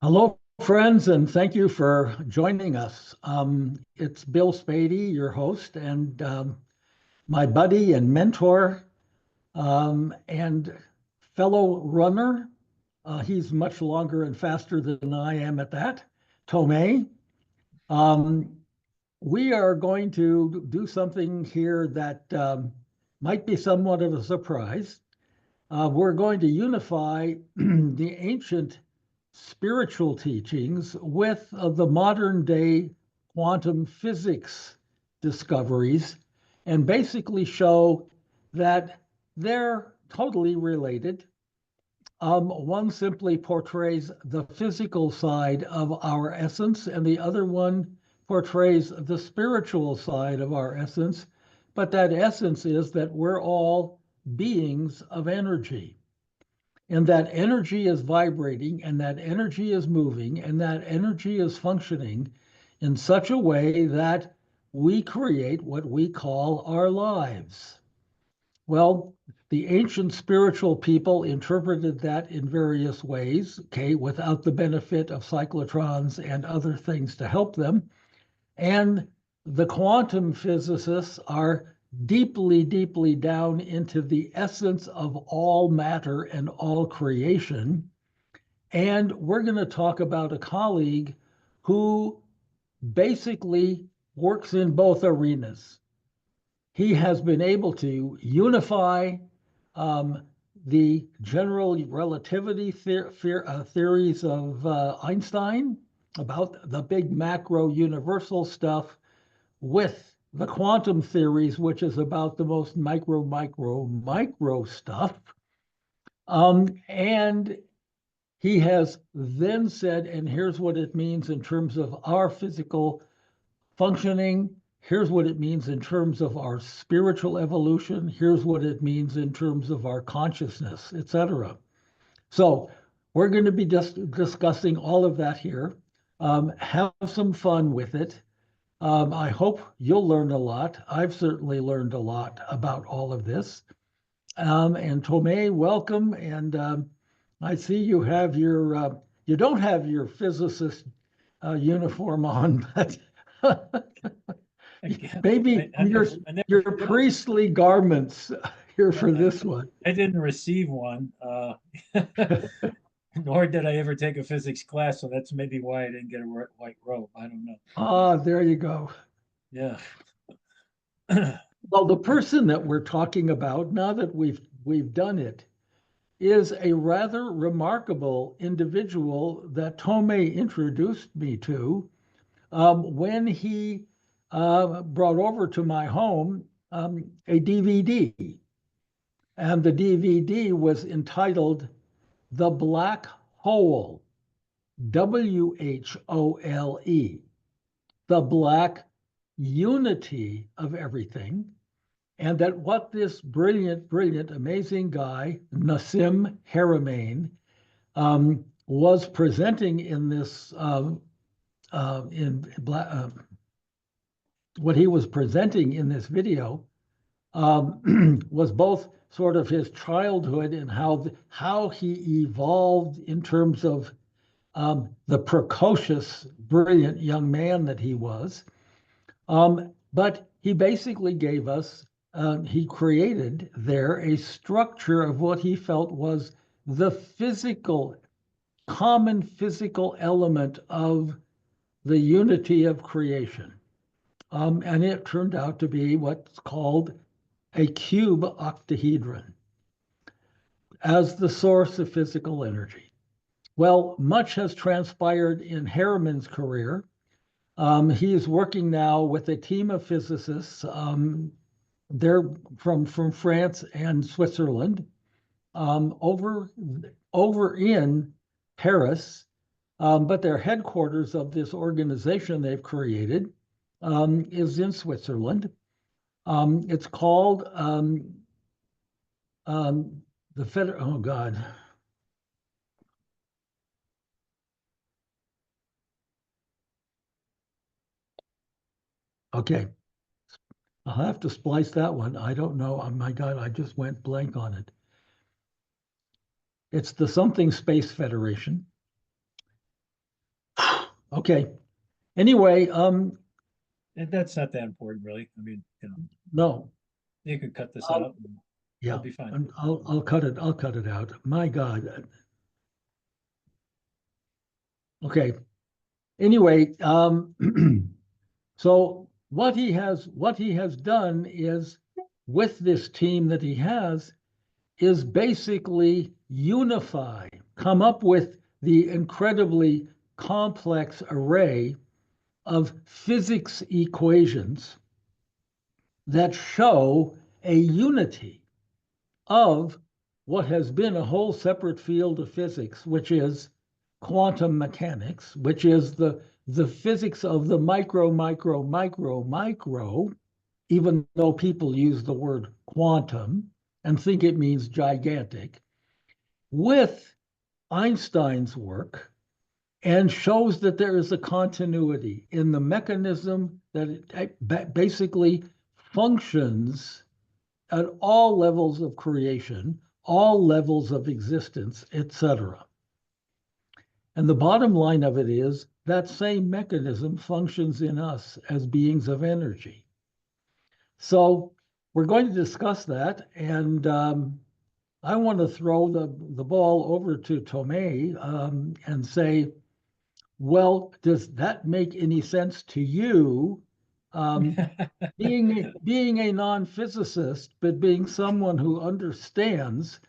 Hello, friends, and thank you for joining us. It's Bill Spady, your host, and my buddy and mentor and fellow runner. He's much longer and faster than I am at that. Tomei. Um, we are going to do something here that might be somewhat of a surprise. We're going to unify the ancient spiritual teachings with the modern day quantum physics discoveries and basically show that they're totally related. One simply portrays the physical side of our essence, and the other one portrays the spiritual side of our essence. But that essence is that we're all beings of energy, and that energy is vibrating, and that energy is moving, and that energy is functioning in such a way that we create what we call our lives. Well, the ancient spiritual people interpreted that in various ways, okay, without the benefit of cyclotrons and other things to help them. And the quantum physicists are deeply, deeply down into the essence of all matter and all creation. And we're going to talk about a colleague who basically works in both arenas. He has been able to unify um, the general relativity theories of Einstein about the big macro universal stuff with the quantum theories, which is about the most micro stuff. And he has then said, and here's what it means in terms of our physical functioning. Here's what it means in terms of our spiritual evolution. Here's what it means in terms of our consciousness, etc. So we're going to be just discussing all of that here. Have some fun with it. I hope you'll learn a lot. I've certainly learned a lot about all of this. And Tomei, welcome. And I see you have you don't have your physicist uniform on, but Again, maybe I never your forget. priestly garments here Yeah, for this one. I didn't receive one, nor did I ever take a physics class, so that's maybe why I didn't get a white robe. I don't know. Ah, there you go. Yeah. Well, the person that we're talking about, now that we've done it, is a rather remarkable individual that Tomei introduced me to when he brought over to my home a DVD. And the DVD was entitled The Black Hole, WHOLE, the black unity of everything. And that what this brilliant, brilliant, amazing guy, Nassim Haramein, was presenting in this, what he was presenting in this video was both sort of his childhood and how he evolved in terms of the precocious, brilliant young man that he was. But he basically gave us, he created there a structure of what he felt was the physical, common physical element of the unity of creation. And it turned out to be what's called a cube octahedron as the source of physical energy. Well, much has transpired in Harriman's career. He is working now with a team of physicists. They're from France and Switzerland, over in Paris, but their headquarters of this organization they've created is in Switzerland. It's called the Federal. Oh God. Okay, I'll have to splice that one. I don't know. Oh my God, I just went blank on it. It's the Something Space Federation. Okay. Anyway, And that's not that important, really. I mean, no, you could cut this I'll, out and it'll yeah, be fine. and I'll cut it. I'll cut it out. My God. Okay. Anyway, so what he has done is with this team that he has is basically unify, come up with the incredibly complex array of physics equations that show a unity of what has been a whole separate field of physics, which is quantum mechanics, which is the physics of the micro, even though people use the word quantum and think it means gigantic, with Einstein's work, and shows that there is a continuity in the mechanism that it basically functions at all levels of creation, all levels of existence, etc. And the bottom line of it is that same mechanism functions in us as beings of energy. So we're going to discuss that, and I want to throw the ball over to Tomei and say, well, does that make any sense to you? Um, being a non-physicist, but being someone who understands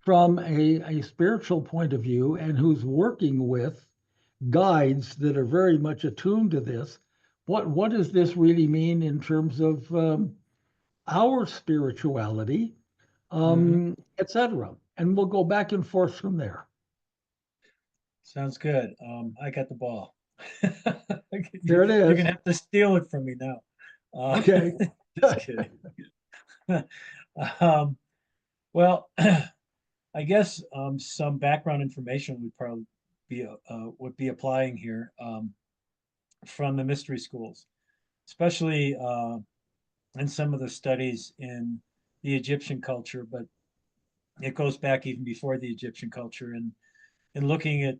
from a spiritual point of view and who's working with guides that are very much attuned to this, what does this really mean in terms of our spirituality, Hmm. etc.? And we'll go back and forth from there. Sounds good. I got the ball. There it You're gonna is. have to steal it from me now. Uh, Okay. just kidding. Um, well, I guess some background information would probably be would be applying here from the mystery schools, especially in some of the studies in the Egyptian culture, but it goes back even before the Egyptian culture, and looking at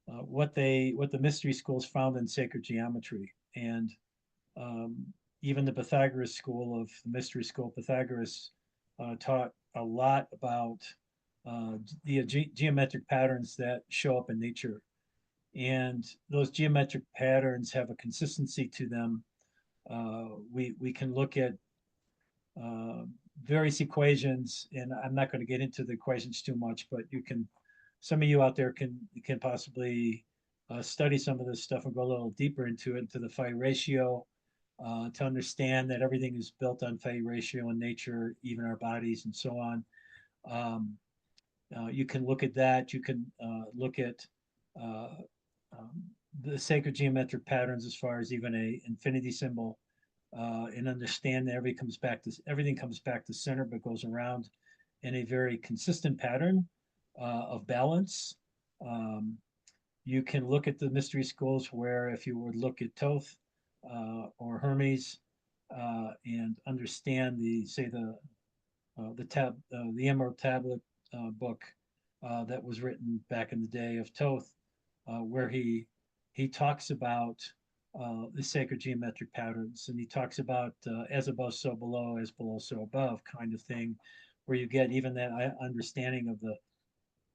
what the mystery schools found in sacred geometry, and um, even the Pythagoras school of the mystery school. Pythagoras taught a lot about the geometric patterns that show up in nature, and those geometric patterns have a consistency to them. We can look at uh, various equations, and I'm not going to get into the equations too much, but you can, some of you out there can possibly study some of this stuff and go a little deeper into it, into the phi ratio, to understand that everything is built on phi ratio in nature, even our bodies and so on. Um, you can look at that. You can look at uh, um, the sacred geometric patterns as far as even a infinity symbol, and understand that everything comes back to center, but goes around in a very consistent pattern of balance. Um, you can look at the mystery schools where, if you would look at Thoth or Hermes, and understand the Emerald Tablet book that was written back in the day of Thoth, where he talks about the sacred geometric patterns, and he talks about as above, so below, as below, so above, kind of thing, where you get even that understanding of the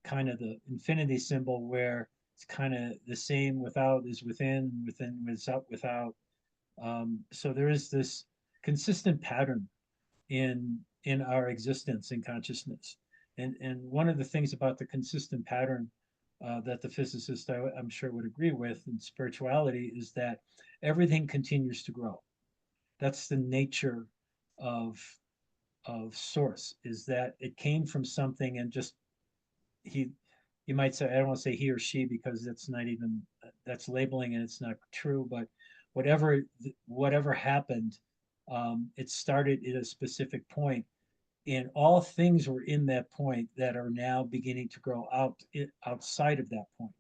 kind of the infinity symbol, where it's kind of the same without is within, within is out without. So there is this consistent pattern in our existence and consciousness. And one of the things about the consistent pattern that the physicist I'm sure would agree with in spirituality is that everything continues to grow. That's the nature of source, is that it came from something, and just he you might say, I don't want to say he or she because that's not even, that's labeling and it's not true, but whatever whatever happened, it started at a specific point, and all things were in that point that are now beginning to grow outside of that point.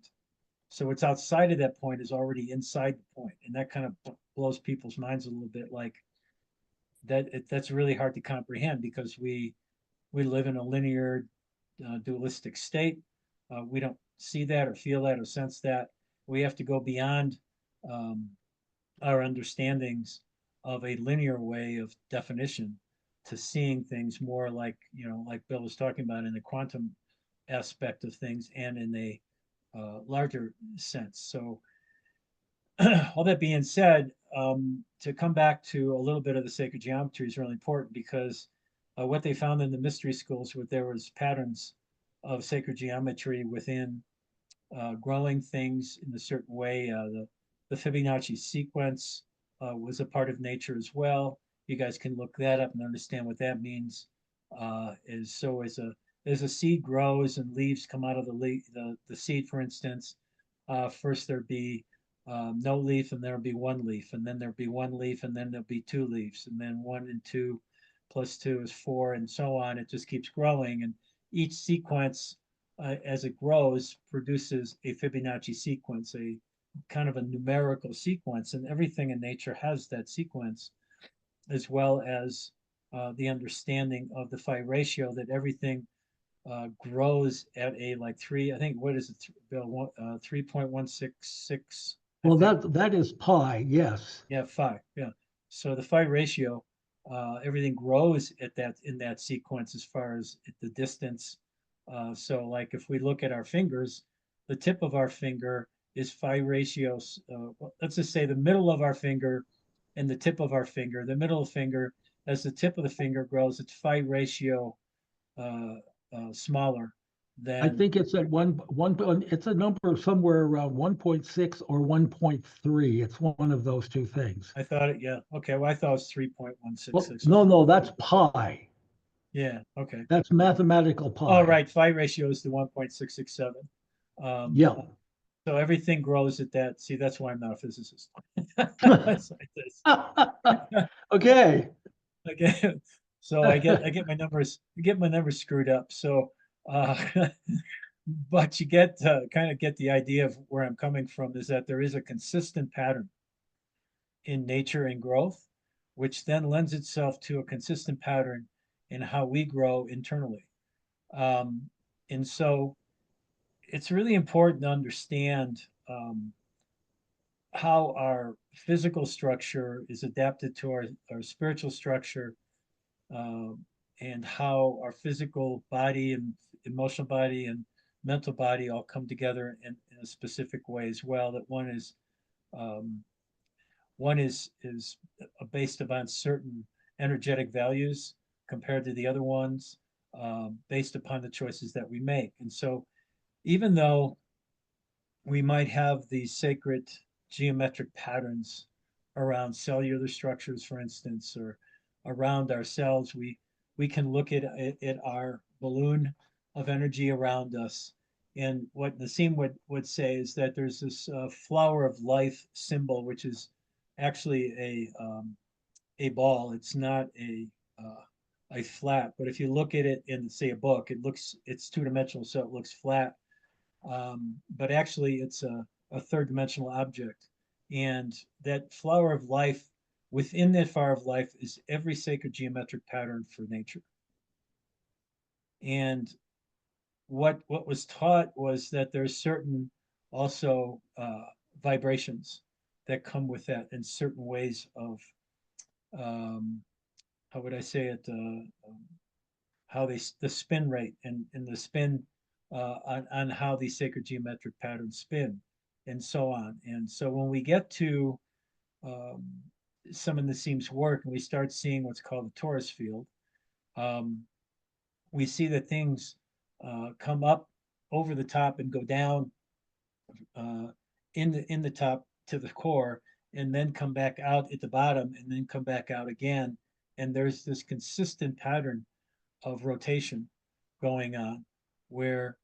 So what's outside of that point is already inside the point, and that kind of blows people's minds a little bit. Like that's really hard to comprehend, because we live in a linear, dualistic state. We don't see that or feel that or sense that. we have to go beyond um, our understandings of a linear way of definition to seeing things more like, like Bill was talking about in the quantum aspect of things and in a larger sense. So, all that being said, to come back to a little bit of the sacred geometry is really important because what they found in the mystery schools, where there was patterns of sacred geometry within growing things in a certain way. The Fibonacci sequence was a part of nature as well. You guys can look that up and understand what that means. Is so as a seed grows and leaves come out of the seed, for instance, first there'd be no leaf, and there'll be one leaf, and then there'll be one leaf, and then there'll be two leaves, and then one and two plus two is four, and so on. It just keeps growing, and each sequence, as it grows, produces a Fibonacci sequence, a kind of a numerical sequence, and everything in nature has that sequence, as well as the understanding of the phi ratio that everything grows at a like three, I think, what is it, Bill? 3.166, I Well, think. that is pi, yes. Yeah, phi. Yeah. So the phi ratio, everything grows at that in that sequence as far as the distance. So like if we look at our fingers, the tip of our finger is phi ratios. Let's just say the middle of our finger and the tip of our finger. The middle finger, as the tip of the finger grows, its phi ratio uh, smaller I than. think it's at it's a number somewhere around 1.6 or 1.3. It's one of those two things. I thought it. Yeah. Okay. Well, I thought it was Well, 3.166 or no, something. no, that's pi. Yeah. Okay. That's mathematical Oh, pi. right. Phi ratio is the 1.667. Um, Yeah. so everything grows at that. See, that's why I'm not a physicist. It's like this. Okay. Okay. So I get my numbers screwed up. So, uh, but you get kind of get the idea of where I'm coming from is that there is a consistent pattern in nature and growth, which then lends itself to a consistent pattern in how we grow internally. Um, and so it's really important to understand how our physical structure is adapted to our spiritual structure, um, and how our physical body and emotional body and mental body all come together in a specific way as well. That um, one is based upon certain energetic values compared to the other ones, based upon the choices that we make. And so, even though we might have these sacred geometric patterns around cellular structures, for instance, or around ourselves, we can look at our balloon of energy around us. And what Nassim would say is that there's this flower of life symbol, which is actually a ball. It's not a flat, but if you look at it in, say, a book, it's two-dimensional, so it looks flat, but actually it's a third dimensional object. And that flower of life, within that flower of life is every sacred geometric pattern for nature. And what was taught was that there's certain also vibrations that come with that, and certain ways of um, how would I say it, how the spin rate and the spin on how these sacred geometric patterns spin, and so on. And so when we get to um, some of the seams work and we start seeing what's called the torus field, um, we see that things come up over the top and go down uh, in the top to the core, and then come back out at the bottom, and then come back out again. And there's this consistent pattern of rotation going on, where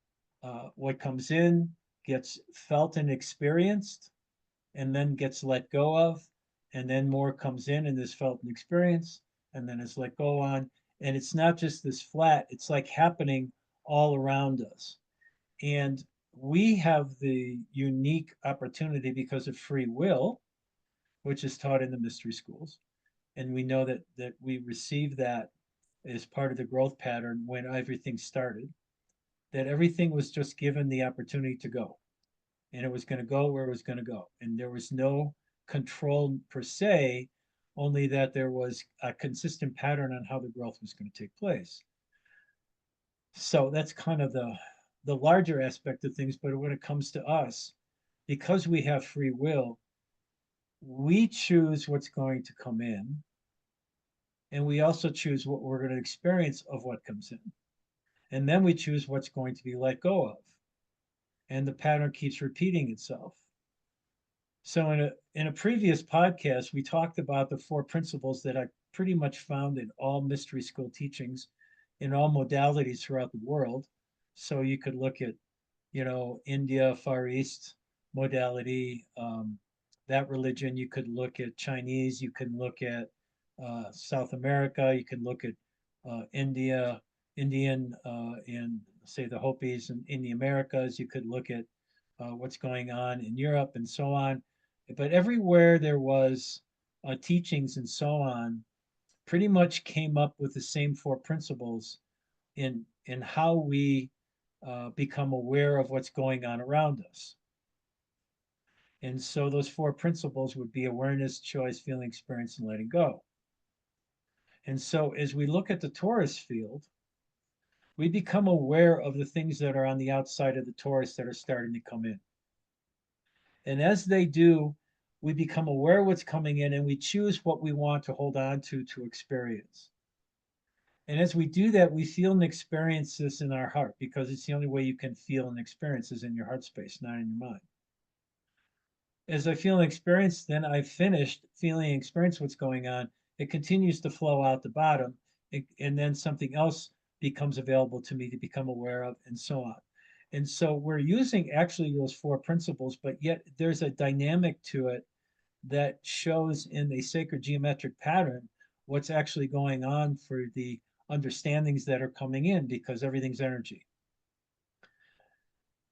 what comes in gets felt and experienced, and then gets let go of, and then more comes in and is felt and experienced, and then is let go on. And it's not just this flat, it's like happening all around us. And we have the unique opportunity because of free will, which is taught in the mystery schools. And we know that we receive that as part of the growth pattern when everything started, that everything was just given the opportunity to go. and it was going to go where it was going to go. And there was no control per se, only that there was a consistent pattern on how the growth was going to take place. So that's kind of the larger aspect of things. But when it comes to us, because we have free will, we choose what's going to come in, and we also choose what we're going to experience of what comes in. And then we choose what's going to be let go of. And the pattern keeps repeating itself. So in a previous podcast, we talked about the four principles that I pretty much found in all mystery school teachings in all modalities throughout the world. So you could look at, India, Far East modality, that religion. You could look at Chinese. You can look at South America. You can look at Indian, and say the Hopis in the Americas. You could look at what's going on in Europe and so on. But everywhere there was teachings and so on, pretty much came up with the same four principles in how we become aware of what's going on around us. And so those four principles would be awareness, choice, feeling, experience, and letting go. And so as we look at the torus field, we become aware of the things that are on the outside of the torus that are starting to come in. And as they do, we become aware of what's coming in, and we choose what we want to hold on to experience. And as we do that, we feel and experience this in our heart, because it's the only way you can feel and experience is in your heart space, not in your mind. As I feel and experience, then I've finished feeling and experience what's going on. It continues to flow out the bottom, and then something else becomes available to me to become aware of, and so on. And so we're using actually those four principles, but yet there's a dynamic to it that shows in a sacred geometric pattern what's actually going on for the understandings that are coming in, because everything's energy.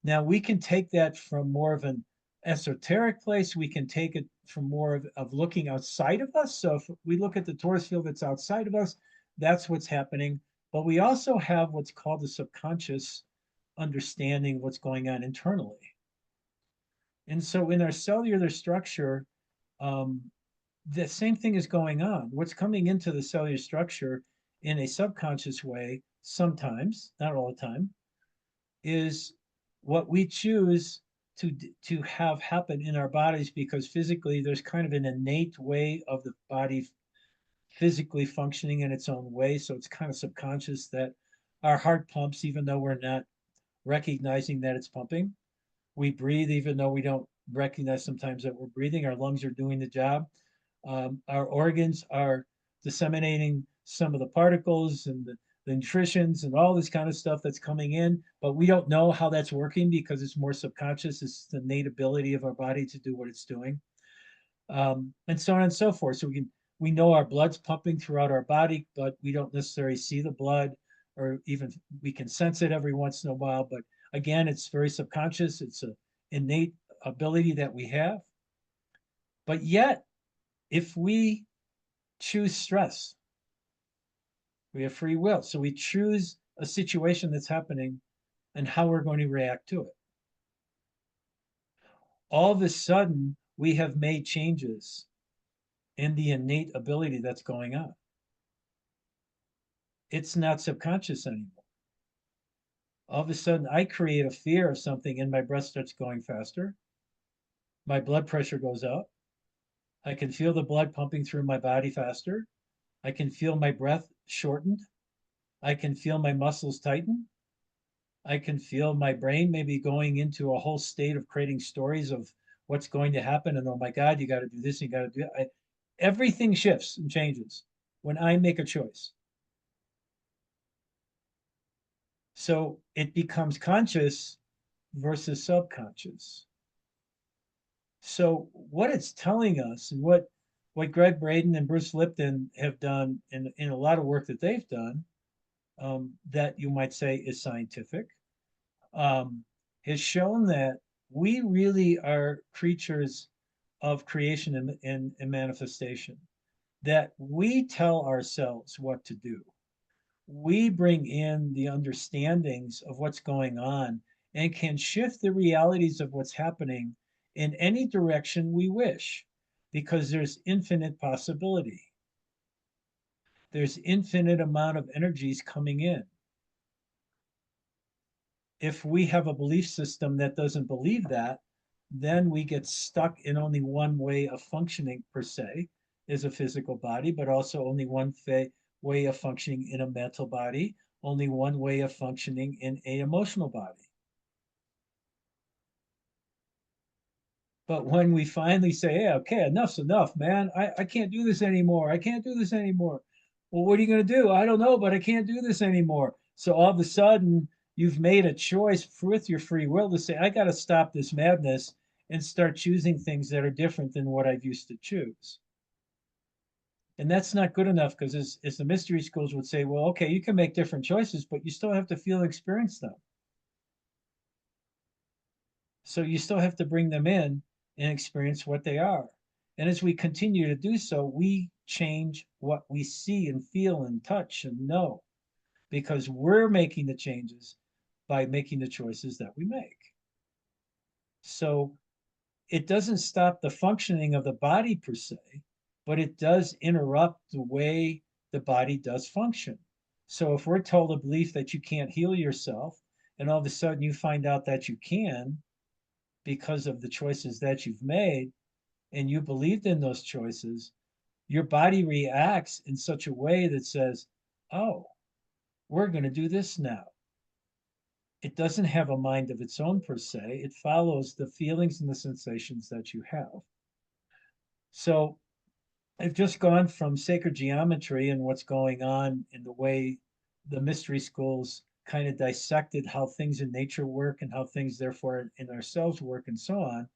Now, we can take that from more of an esoteric place. We can take it from more of looking outside of us. So if we look at the torus field that's outside of us, that's what's happening. But we also have what's called the subconscious understanding of what's going on internally. And so in our cellular structure, the same thing is going on. What's coming into the cellular structure in a subconscious way, sometimes, not all the time, is what we choose to have happen in our bodies, because physically there's kind of an innate way of the body physically functioning in its own way. So it's kind of subconscious that our heart pumps even though we're not recognizing that it's pumping. We breathe even though we don't recognize sometimes that we're breathing. Our lungs are doing the job. Our organs are disseminating some of the particles and the nutritions and all this kind of stuff that's coming in, but we don't know how that's working because it's more subconscious. It's the innate ability of our body to do what it's doing, and so on and so forth. So we know our blood's pumping throughout our body, but we don't necessarily see the blood, or even we can sense it every once in a while. But again, it's very subconscious. It's an innate ability that we have. But yet, if we choose stress, we have free will. So we choose a situation that's happening and how we're going to react to it. All of a sudden, we have made changes in the innate ability that's going on. It's not subconscious anymore. All of a sudden, I create a fear of something and my breath starts going faster. My blood pressure goes up. I can feel the blood pumping through my body faster. I can feel my breath shortened. I can feel my muscles tighten. I can feel my brain maybe going into a whole state of creating stories of what's going to happen. And oh my God, you got to do this, you got to do that. Everything shifts and changes when I make a choice. So it becomes conscious versus subconscious. So what it's telling us, and what Greg Braden and Bruce Lipton have done in a lot of work that they've done, that you might say is scientific, has shown that we really are creatures of creation and manifestation, that we tell ourselves what to do. We bring in the understandings of what's going on, and can shift the realities of what's happening in any direction we wish because there's infinite possibility. There's infinite amount of energies coming in. If we have a belief system that doesn't believe that, then we get stuck in only one way of functioning per se, is a physical body, but also only one way of functioning in a mental body, only one way of functioning in a emotional body. But when we finally say, hey, okay, enough's enough, man. I can't do this anymore. I can't do this anymore. Well, what are you going to do? I don't know, but I can't do this anymore. So all of a sudden, you've made a choice with your free will to say, I got to stop this madness and start choosing things that are different than what I've used to choose. And that's not good enough because, as the mystery schools would say, well, okay, you can make different choices, but you still have to feel and experience them. So you still have to bring them in and experience what they are. And as we continue to do so, we change what we see and feel and touch and know because we're making the changes by making the choices that we make. So it doesn't stop the functioning of the body per se, but it does interrupt the way the body does function. So if we're told a belief that you can't heal yourself, and all of a sudden you find out that you can, because of the choices that you've made and you believed in those choices, your body reacts in such a way that says, oh, we're going to do this now. It doesn't have a mind of its own per se. It follows the feelings and the sensations that you have. So I've just gone from sacred geometry and what's going on in the way the mystery schools kind of dissected how things in nature work and how things therefore in ourselves work and so on,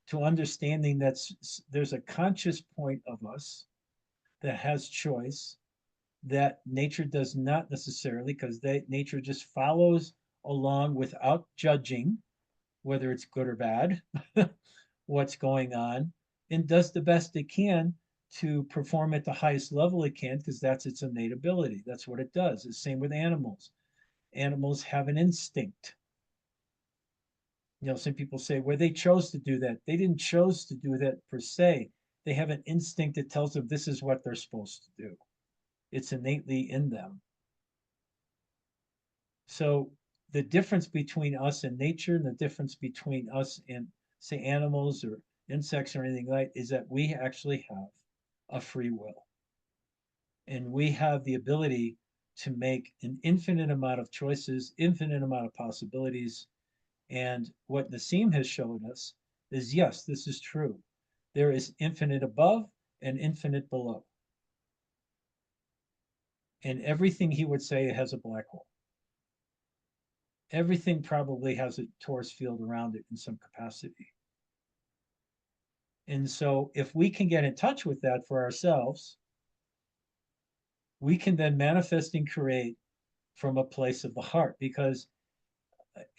to understanding that there's a conscious point of us that has choice that nature does not necessarily, because nature just follows along without judging whether it's good or bad, what's going on, and does the best it can to perform at the highest level it can, because that's its innate ability. That's what it does. It's the same with animals. Animals have an instinct. Some people say, well, they chose to do that. They didn't choose to do that per se. They have an instinct that tells them this is what they're supposed to do. It's innately in them. So the difference between us and nature and the difference between us and, say, animals or insects or anything like is that we actually have a free will. And we have the ability to make an infinite amount of choices, infinite amount of possibilities. And what Nassim has shown us is yes, this is true. There is infinite above and infinite below. And everything he would say has a black hole. Everything probably has a torus field around it in some capacity. And so if we can get in touch with that for ourselves, we can then manifest and create from a place of the heart. Because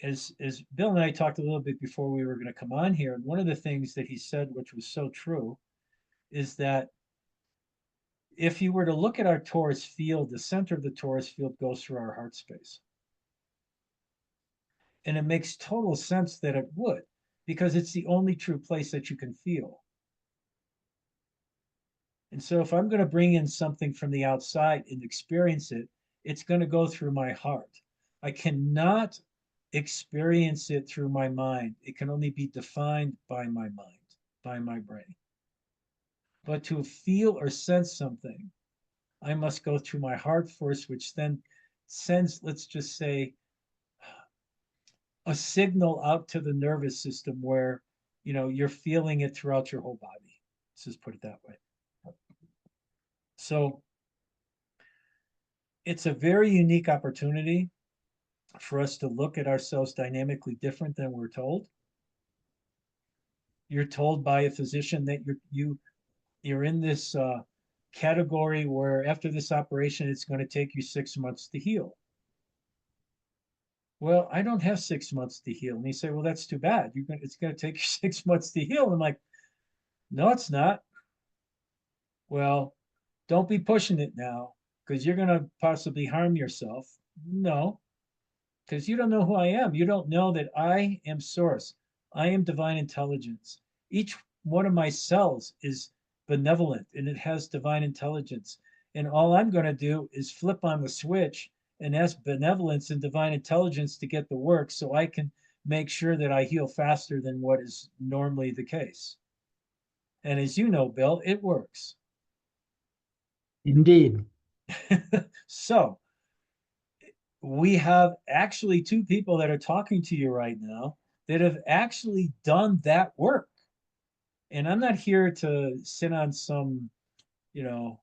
as Bill and I talked a little bit before we were going to come on here, and one of the things that he said, which was so true, is that if you were to look at our torus field, the center of the torus field goes through our heart space. And it makes total sense that it would, because it's the only true place that you can feel. And so if I'm going to bring in something from the outside and experience it, it's going to go through my heart. I cannot experience it through my mind. It can only be defined by my mind, by my brain. But to feel or sense something, I must go through my heart first, which then sends, let's just say, a signal out to the nervous system where you're feeling it throughout your whole body. Let's just put it that way. So it's a very unique opportunity for us to look at ourselves dynamically different than we're told. You're told by a physician that you're in this category where after this operation it's going to take you 6 months to heal. Well, I don't have 6 months to heal. And you say, well, that's too bad. It's going to take you 6 months to heal. I'm like, no, it's not. Well, don't be pushing it now because you're going to possibly harm yourself. No, because you don't know who I am. You don't know that I am source. I am divine intelligence. Each one of my cells is benevolent and it has divine intelligence. And all I'm going to do is flip on the switch and ask benevolence and divine intelligence to get the work so I can make sure that I heal faster than what is normally the case. And as you know, Bill, it works. Indeed. So we have actually two people that are talking to you right now that have actually done that work. And I'm not here to sit on some, you know,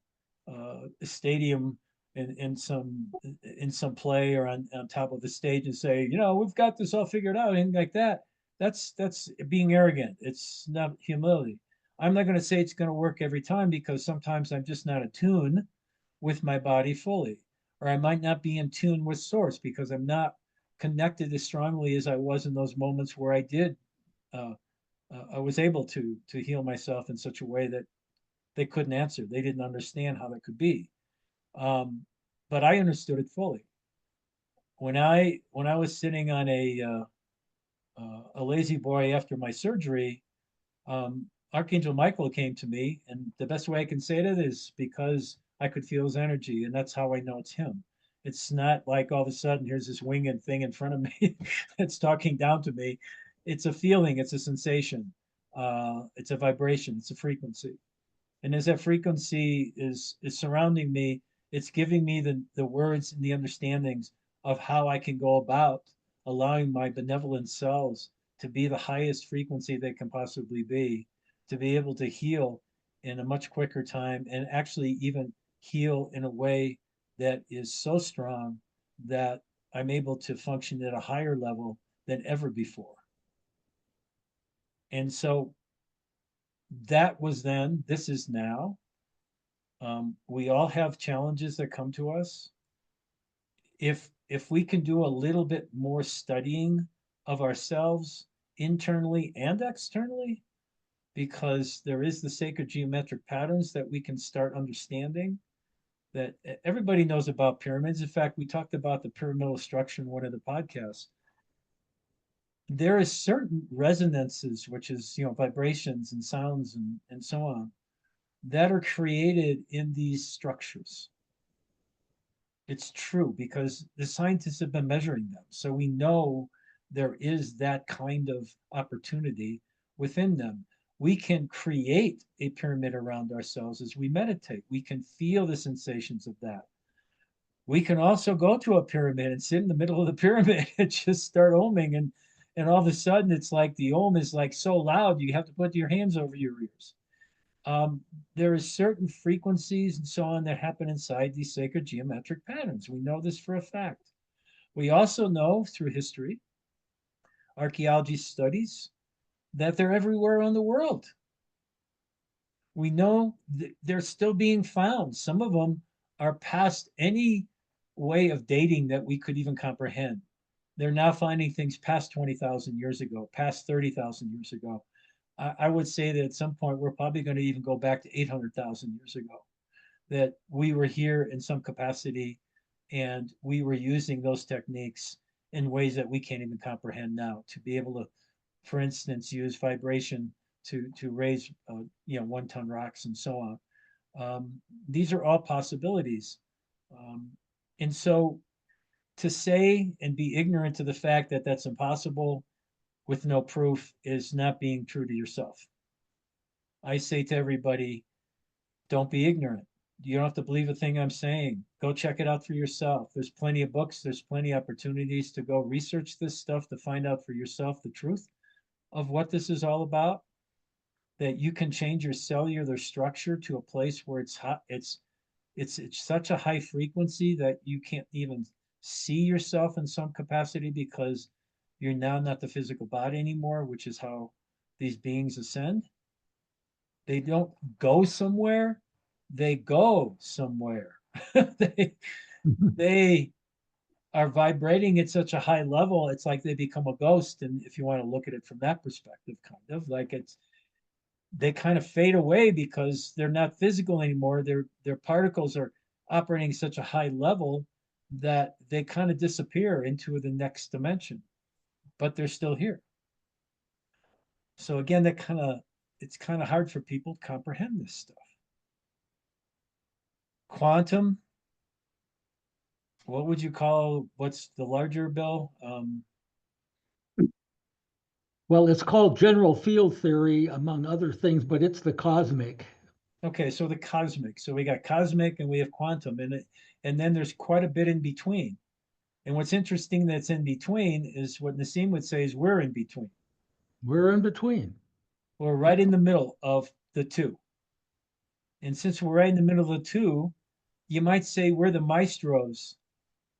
stadium in some play or on top of the stage and say, we've got this all figured out, anything like that. That's being arrogant. It's not humility. I'm not going to say it's going to work every time because sometimes I'm just not attuned with my body fully, or I might not be in tune with source because I'm not connected as strongly as I was in those moments where uh, I was able to heal myself in such a way that they couldn't answer. They didn't understand how that could be. Um, but I understood it fully. When I was sitting on a lazy boy after my surgery, Archangel Michael came to me, and the best way I can say it is because I could feel his energy, and that's how I know it's him. It's not like all of a sudden here's this winged thing in front of me that's talking down to me. It's a feeling, it's a sensation, it's a vibration, it's a frequency. And as that frequency is surrounding me, it's giving me the words and the understandings of how I can go about allowing my benevolent cells to be the highest frequency they can possibly be, to be able to heal in a much quicker time and actually even heal in a way that is so strong that I'm able to function at a higher level than ever before. And so that was then, this is now. We all have challenges that come to us. If we can do a little bit more studying of ourselves internally and externally, because there is the sacred geometric patterns that we can start understanding that everybody knows about pyramids. In fact, we talked about the pyramidal structure in one of the podcasts. There is certain resonances, which is, vibrations and sounds and so on, that are created in these structures. It's true because the scientists have been measuring them. So we know there is that kind of opportunity within them. We can create a pyramid around ourselves as we meditate. We can feel the sensations of that. We can also go to a pyramid and sit in the middle of the pyramid and just start oming. And all of a sudden, it's like the om is like so loud, you have to put your hands over your ears. There is certain frequencies and so on that happen inside these sacred geometric patterns. We know this for a fact. We also know through history, archaeology studies, that they're everywhere around the world. We know they're still being found. Some of them are past any way of dating that we could even comprehend. They're now finding things past 20,000 years ago, past 30,000 years ago. I would say that at some point we're probably going to even go back to 800,000 years ago, that we were here in some capacity and we were using those techniques in ways that we can't even comprehend now to be able to, for instance, use vibration to raise 1 ton rocks and so on. These are all possibilities. Um, and so to say and be ignorant to the fact that that's impossible with no proof is not being true to yourself. I say to everybody, don't be ignorant. You don't have to believe a thing I'm saying. Go check it out for yourself. There's plenty of books, there's plenty of opportunities to go research this stuff to find out for yourself the truth of what this is all about. That you can change your cellular structure to a place where it's hot, it's such a high frequency that you can't even see yourself in some capacity because you're now not the physical body anymore, which is how these beings ascend. They don't go somewhere, they go somewhere. they they are vibrating at such a high level, it's like they become a ghost. And if you want to look at it from that perspective, kind of like they kind of fade away because they're not physical anymore. Their particles are operating such a high level that they kind of disappear into the next dimension, but they're still here. So again, it's kind of hard for people to comprehend this stuff. Quantum, what would you call what's the larger bill? Well, it's called general field theory, among other things, but it's the cosmic. Okay, so the cosmic. So we got cosmic and we have quantum, and then there's quite a bit in between. And what's interesting that's in between is what Nassim would say is we're in between. We're in between. We're right in the middle of the two. And since we're right in the middle of the two, you might say we're the maestros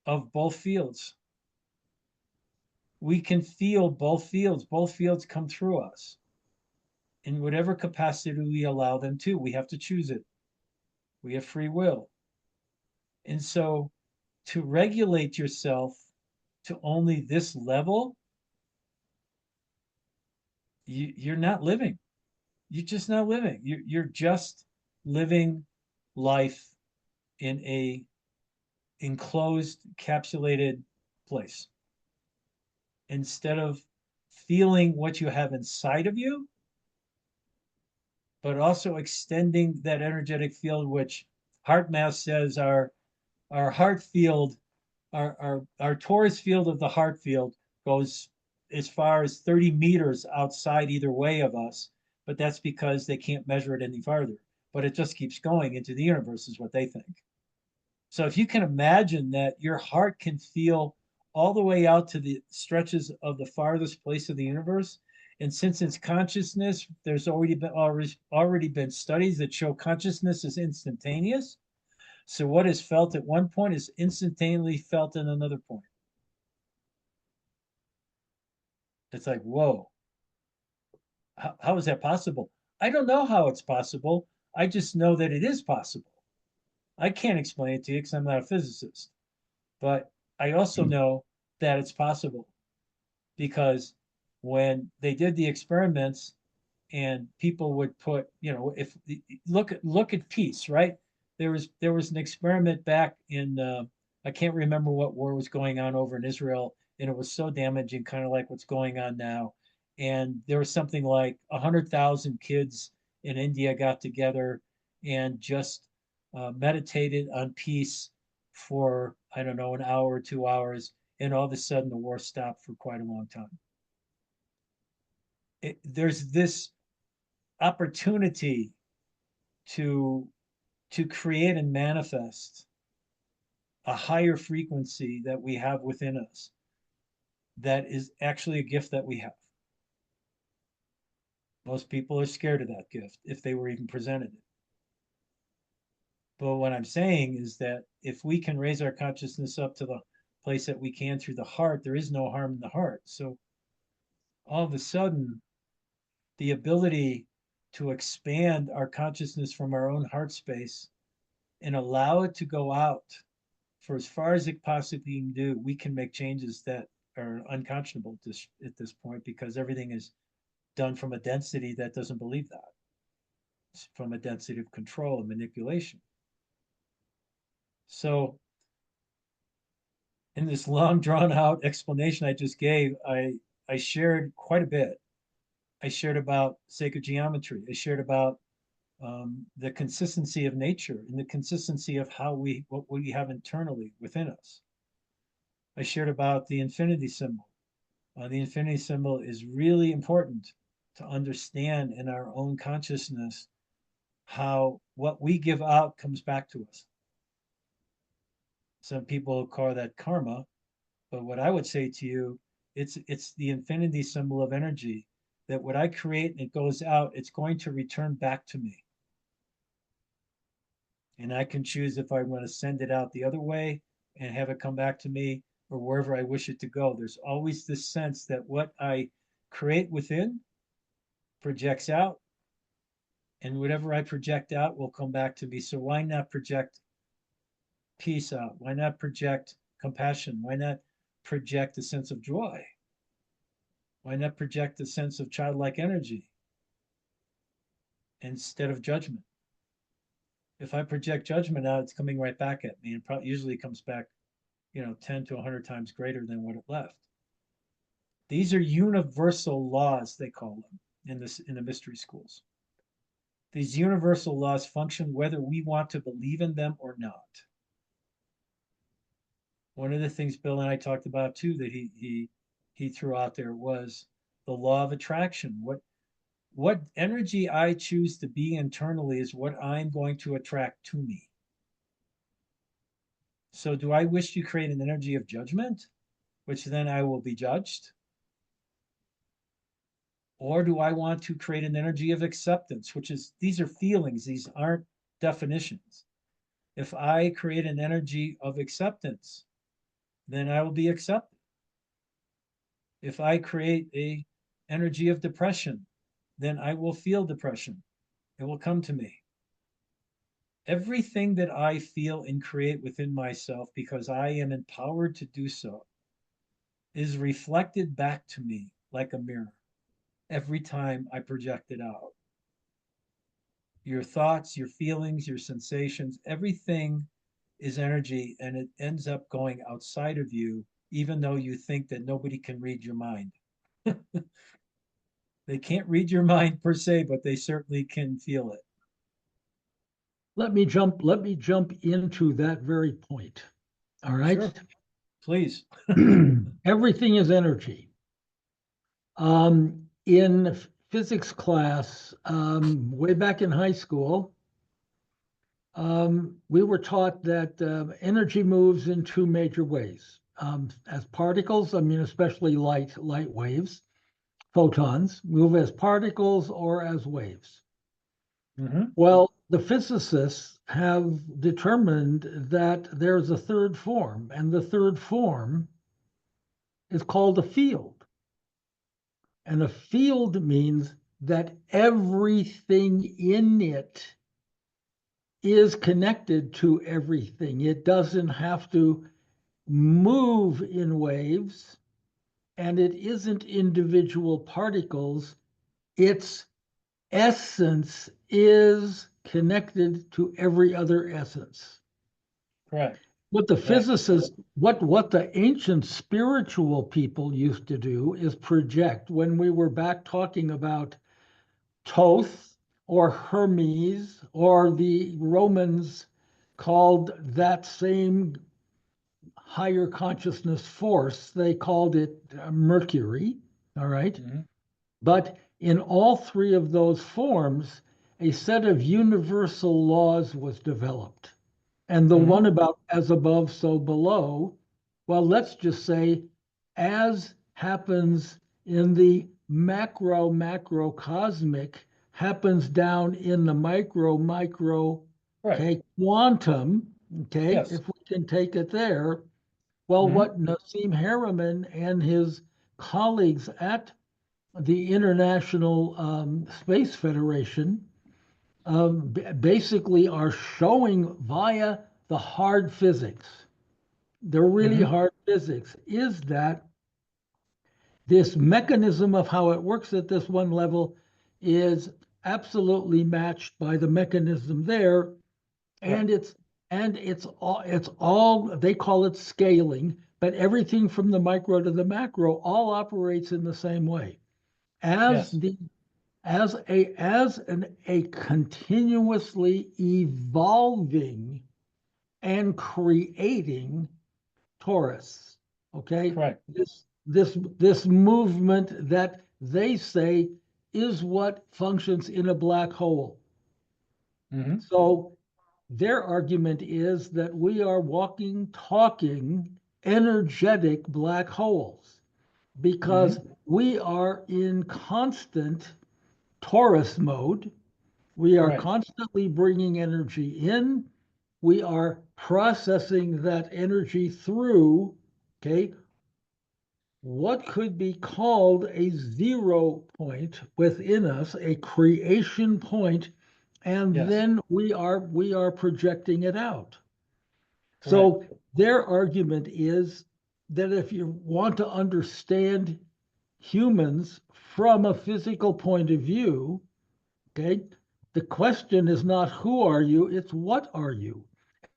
of both fields. We can feel both fields. Both fields come through us in whatever capacity we allow them to. We have to choose it. We have free will. And so to regulate yourself to only this level, you're not living. You're just not living. You're just living life in a enclosed, capsulated place. Instead of feeling what you have inside of you, but also extending that energetic field, which HeartMath says our heart field, our torus field of the heart field goes as far as 30 meters outside either way of us, but that's because they can't measure it any farther. But it just keeps going into the universe, is what they think. So if you can imagine that your heart can feel all the way out to the stretches of the farthest place of the universe, and since it's consciousness, there's already been studies that show consciousness is instantaneous. So what is felt at one point is instantaneously felt at another point. It's like, whoa, how is that possible? I don't know how it's possible. I just know that it is possible. I can't explain it to you because I'm not a physicist, but I also know that it's possible because when they did the experiments and people would put, if look at peace, right? There was an experiment back in I can't remember what war was going on over in Israel, and it was so damaging, kind of like what's going on now. And there was something like 100,000 kids in India got together and just meditated on peace for, I don't know, an hour or 2 hours, and all of a sudden the war stopped for quite a long time. There's this opportunity to to create and manifest a higher frequency that we have within us that is actually a gift that we have. Most people are scared of that gift if they were even presented it. But what I'm saying is that if we can raise our consciousness up to the place that we can through the heart, there is no harm in the heart. So all of a sudden, the ability to expand our consciousness from our own heart space and allow it to go out for as far as it possibly can do, we can make changes that are unconscionable at this point because everything is done from a density that doesn't believe that. It's from a density of control and manipulation. So, in this long, drawn out explanation I just gave, I shared quite a bit. I shared about sacred geometry. I shared about the consistency of nature and the consistency of what we have internally within us. I shared about the infinity symbol. The infinity symbol is really important to understand in our own consciousness how what we give out comes back to us. Some people call that karma, but what I would say to you, it's the infinity symbol of energy that what I create and it goes out, it's going to return back to me. And I can choose if I want to send it out the other way and have it come back to me or wherever I wish it to go. There's always this sense that what I create within projects out, and whatever I project out will come back to me. So why not project peace out? Why not project compassion? Why not project a sense of joy? Why not project a sense of childlike energy instead of judgment? If I project judgment out, it's coming right back at me and usually comes back 10 to 100 times greater than what it left. These are universal laws, they call them in the mystery schools. These universal laws function whether we want to believe in them or not. One of the things Bill and I talked about too that he threw out there was the law of attraction. What energy I choose to be internally is what I'm going to attract to me. So do I wish to create an energy of judgment, which then I will be judged? Or do I want to create an energy of acceptance, which is, these are feelings, these aren't definitions. If I create an energy of acceptance, then I will be accepted. If I create a energy of depression, then I will feel depression. It will come to me. Everything that I feel and create within myself, because I am empowered to do so, is reflected back to me like a mirror every time I project it out. Your thoughts, your feelings, your sensations, everything is energy, and it ends up going outside of you, even though you think that nobody can read your mind. They can't read your mind per se, but they certainly can feel it. Let me jump into that very point. All right. Sure, please. Everything is energy. In physics class, way back in high school, we were taught that energy moves in two major ways. As particles, I mean, especially light waves, photons move as particles or as waves. Mm-hmm. Well, the physicists have determined that there's a third form, and the third form is called a field. And a field means that everything in it is connected to everything. It doesn't have to move in waves, and it isn't individual particles. Its essence is connected to every other essence. Correct. What the Right. physicists, what the ancient spiritual people used to do is project. When we were back talking about Thoth or Hermes, or the Romans called that same higher consciousness force, they called it Mercury. All right. Mm-hmm. But in all three of those forms, a set of universal laws was developed. And the Mm-hmm. one about as above, so below, well, let's just say, as happens in the macrocosmic, happens down in the micro, Right. okay, quantum, okay, Yes. if we can take it there. Well, Mm-hmm. what Nassim Haramein and his colleagues at the International Space Federation basically are showing via the hard physics, the really Mm-hmm. hard physics, is that this mechanism of how it works at this one level is absolutely matched by the mechanism there, Right. and it's all they call it scaling, but everything from the micro to the macro all operates in the same way as Yes. the as a continuously evolving and creating torus. Okay, Correct. this movement that they say is what functions in a black hole. Mm-hmm. So their argument is that we are walking, talking, energetic black holes Mm-hmm. because we are in constant torus mode. We are Right. constantly bringing energy in. We are processing that energy through, okay, what could be called a zero point within us, a creation point, and Yes. then we are projecting it out. Correct. So their argument is that if you want to understand humans from a physical point of view, okay, the question is not who are you, it's what are you?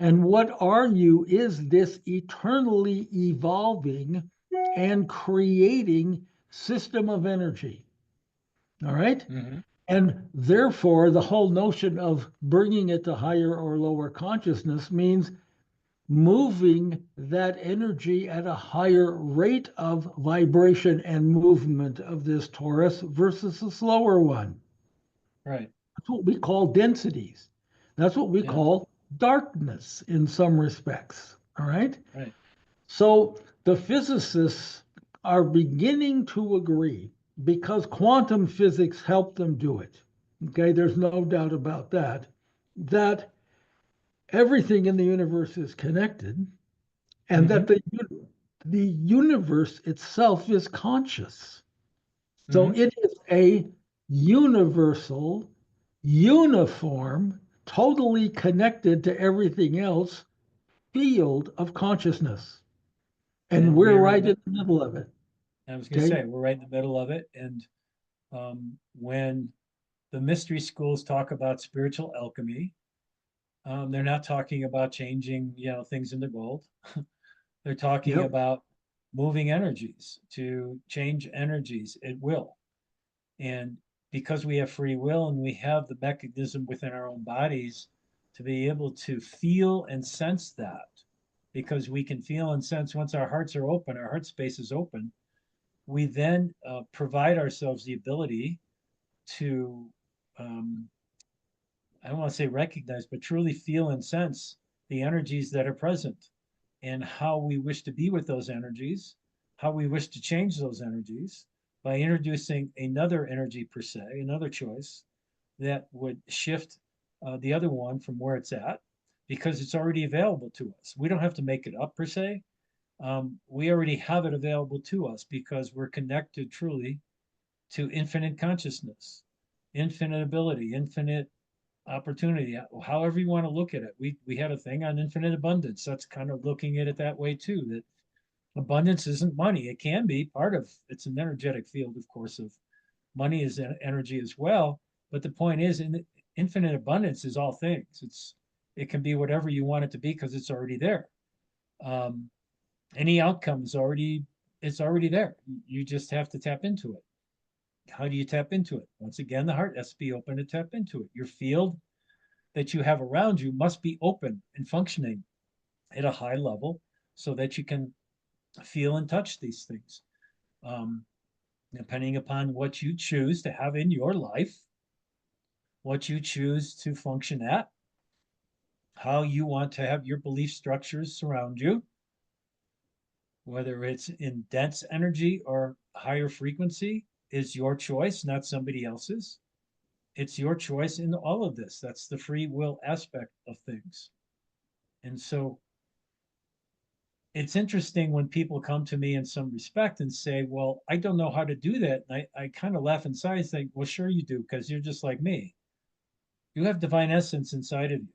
And what are you is this eternally evolving and creating system of energy. All right. Mm-hmm. And therefore, the whole notion of bringing it to higher or lower consciousness means moving that energy at a higher rate of vibration and movement of this torus versus a slower one. Right. That's what we call densities. That's what we Yeah. call darkness in some respects. All right. Right. So the physicists are beginning to agree because quantum physics helped them do it. Okay, there's no doubt about that, that everything in the universe is connected and Mm-hmm. that the universe itself is conscious. So Mm-hmm. it is a universal, uniform, totally connected to everything else field of consciousness. And And we we're are in the right in middle. the middle of it. I was going to Okay. say, we're right in the middle of it. And when the mystery schools talk about spiritual alchemy, they're not talking about changing, things into gold. They're talking Yep. about moving energies to change energies at will. And because we have free will and we have the mechanism within our own bodies to be able to feel and sense that, because we can feel and sense once our hearts are open, our heart space is open, we then provide ourselves the ability to, um, I don't want to say recognize, but truly feel and sense the energies that are present and how we wish to be with those energies, how we wish to change those energies by introducing another energy per se, another choice that would shift the other one from where it's at because it's already available to us. We don't have to make it up per se. We already have it available to us because we're connected truly to infinite consciousness, infinite ability, infinite opportunity, however you want to look at it. We had a thing on infinite abundance. That's kind of looking at it that way too, that abundance isn't money. It can be part of it's an energetic field, of course, of money is energy as well. But the point is in infinite abundance is all things. It can be whatever you want it to be because it's already there. Um, any outcome is already it's already there. You just have to tap into it. How do you tap into it? Once again, the heart has to be open to tap into it. Your field that you have around you must be open and functioning at a high level so that you can feel and touch these things. Um, Depending upon what you choose to have in your life, what you choose to function at, how you want to have your belief structures surround you, whether it's in dense energy or higher frequency, is your choice, not somebody else's. It's your choice in all of this. That's the free will aspect of things. And so it's interesting when people come to me in some respect and say, well, I don't know how to do that. And I kind of laugh inside and think, well, sure you do, because you're just like me. You have divine essence inside of you.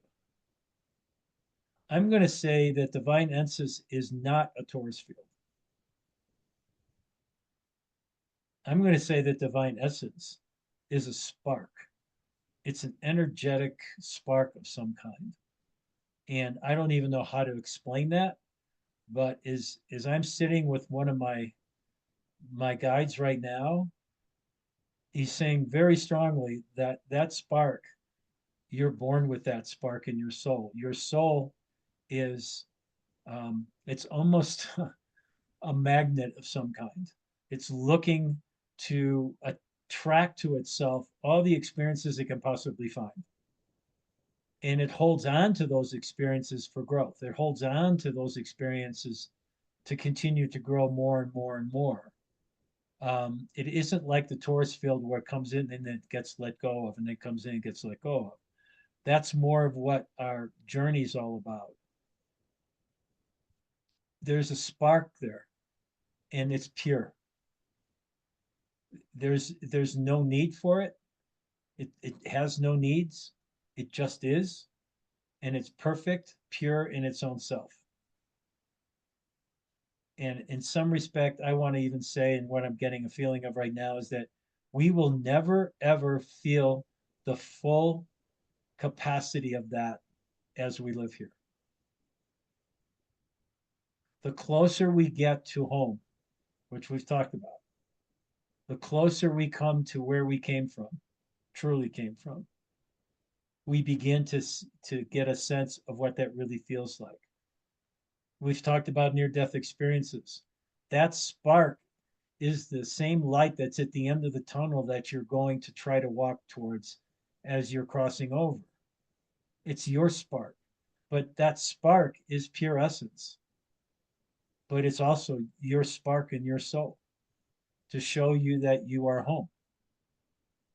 I'm going to say that divine essence is not a torus field. I'm going to say that divine essence is a spark. It's an energetic spark of some kind. And I don't even know how to explain that, but as I'm sitting with one of my guides right now, he's saying very strongly that that spark, you're born with that spark in your soul. Your soul is, it's almost a magnet of some kind. It's looking to attract to itself all the experiences it can possibly find. And it holds on to those experiences for growth. It holds on to those experiences to continue to grow more and more and more. It isn't like the torus field where it comes in and it gets let go of, and then comes in and gets let go of. That's more of what our journey is all about. There's a spark there, and it's pure. There's no need for it. It has no needs. It just is, and it's perfect, pure in its own self. And in some respect, I want to even say, and what I'm getting a feeling of right now is that we will never ever feel the full capacity of that as we live here. The closer we get to home, which we've talked about, the closer we come to where we came from, truly came from, we begin to get a sense of what that really feels like. We've talked about near death experiences. That spark is the same light that's at the end of the tunnel that you're going to try to walk towards as you're crossing over. It's your spark, but that spark is pure essence, but it's also your spark in your soul to show you that you are home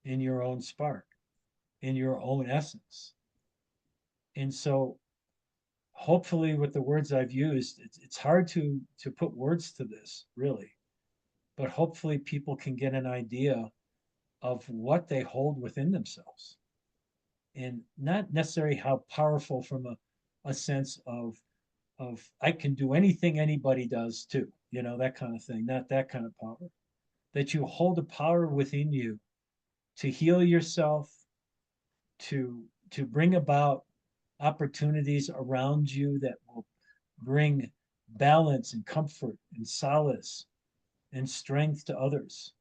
in your own spark, in your own essence. And so hopefully with the words I've used, it's hard to put words to this really, but hopefully people can get an idea of what they hold within themselves, and not necessarily how powerful from a sense of I can do anything anybody does too, that kind of thing, not that kind of power. That you hold a power within you to heal yourself, to bring about opportunities around you that will bring balance and comfort and solace and strength to others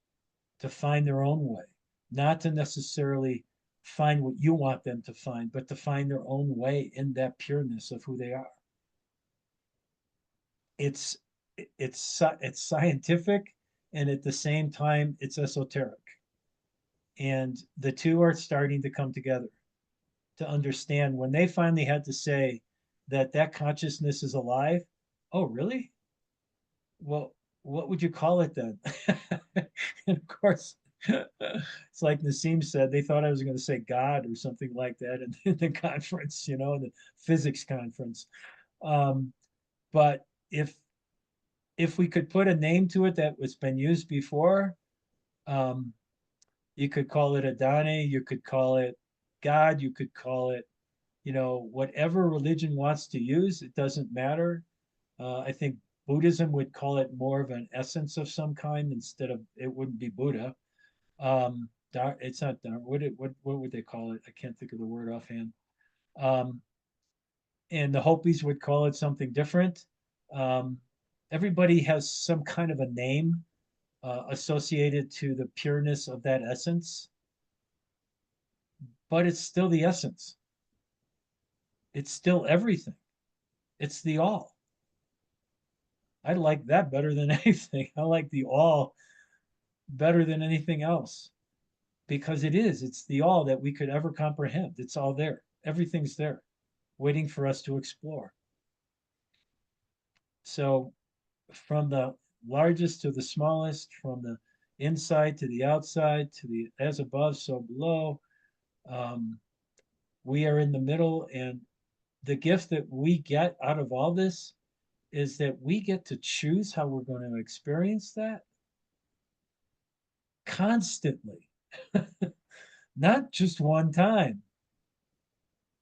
to find their own way, not to necessarily find what you want them to find, but to find their own way in that pureness of who they are. It's it's scientific, and at the same time it's esoteric. And the two are starting to come together to understand when they finally had to say that consciousness is alive. Oh, really? Well, what would you call it then? And of course, it's like Nassim said, they thought I was going to say God or something like that in the conference, in the physics conference. Um, but if we could put a name to it that was been used before, um, you could call it Adane, you could call it God, you could call it, whatever religion wants to use, it doesn't matter. I think Buddhism would call it more of an essence of some kind instead of, it wouldn't be Buddha. It's not what would they call it? I can't think of the word offhand. Um, and the Hopis would call it something different. Um, Everybody has some kind of a name associated to the pureness of that essence, but it's still the essence. It's still everything. It's the all. I like that better than anything. I like the all better than anything else because it's the all that we could ever comprehend. It's all there. Everything's there, waiting for us to explore. So, from the largest to the smallest, from the inside to the outside, to the as above, so below, um, we are in the middle. And the gift that we get out of all this is that we get to choose how we're going to experience that constantly, not just one time,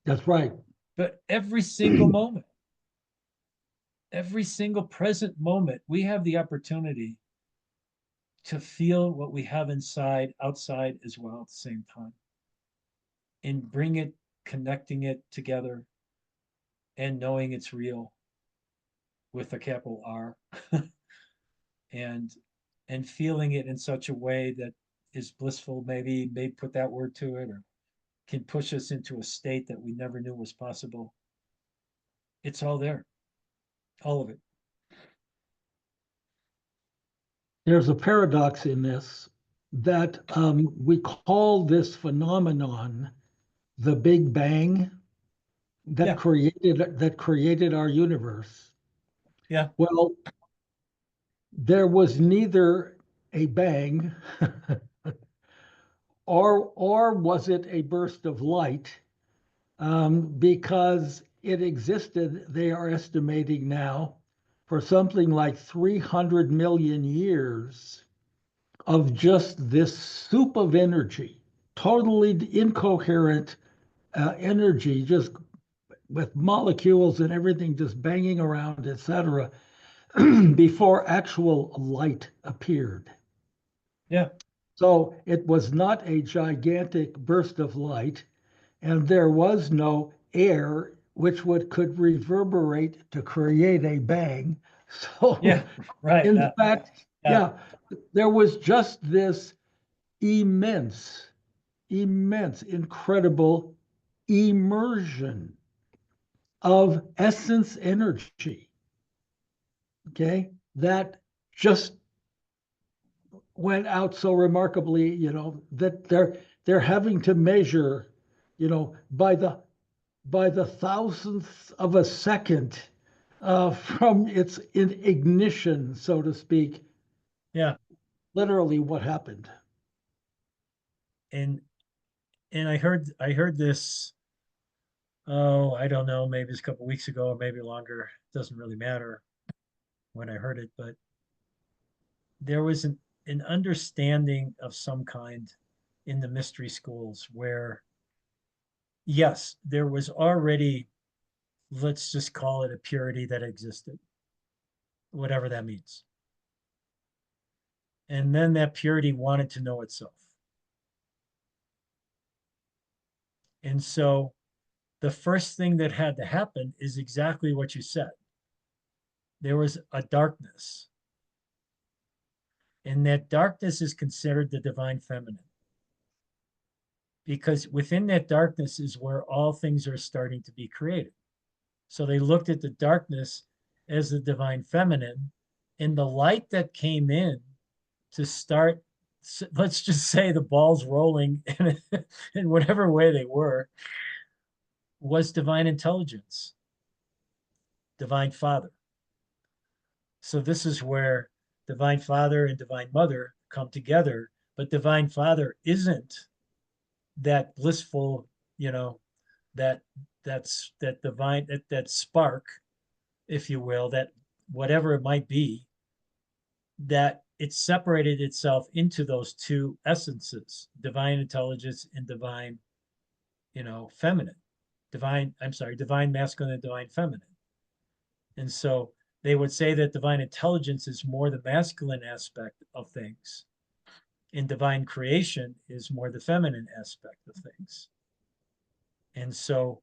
That's right. but every single moment, every single present moment, we have the opportunity to feel what we have inside, outside as well at the same time, and bring it, connecting it together, and knowing it's real with a capital R, and feeling it in such a way that is blissful, maybe put that word to it, or can push us into a state that we never knew was possible. It's all there, all of it. There's a paradox in this that we call this phenomenon the Big Bang Yeah, that created our universe. yeah, Well, there was neither a bang or was it a burst of light, because it existed, they are estimating now, for something like 300 million years of just this soup of energy, totally incoherent energy, just with molecules and everything just banging around, etc., before actual light appeared. yeah, So it was not a gigantic burst of light, and there was no air which could reverberate to create a bang. So Yeah, right. in fact, Yeah, yeah, there was just this immense, incredible immersion of essence energy, okay, that just went out so remarkably, that they're having to measure, by the thousandth of a second from its ignition, so to speak, yeah. literally what happened. And I heard this, oh, I don't know, maybe it's a couple weeks ago or maybe longer. It doesn't really matter when I heard it, but there was an understanding of some kind in the mystery schools where, yes, there was already, let's just call it a purity that existed, whatever that means. And then that purity wanted to know itself. And so the first thing that had to happen is exactly what you said. There was a darkness, and that darkness is considered the divine feminine, because within that darkness is where all things are starting to be created. So they looked at the darkness as the divine feminine, and the light that came in to start, let's just say, the balls rolling in whatever way they were, was divine intelligence, divine father. So this is where divine father and divine mother come together, but divine father isn't that blissful, you know, that that divine, that spark, if you will, that whatever it might be, that it separated itself into those two essences, divine intelligence and divine, feminine, I'm sorry, divine masculine and divine feminine. And so they would say that divine intelligence is more the masculine aspect of things, and divine creation is more the feminine aspect of things. And so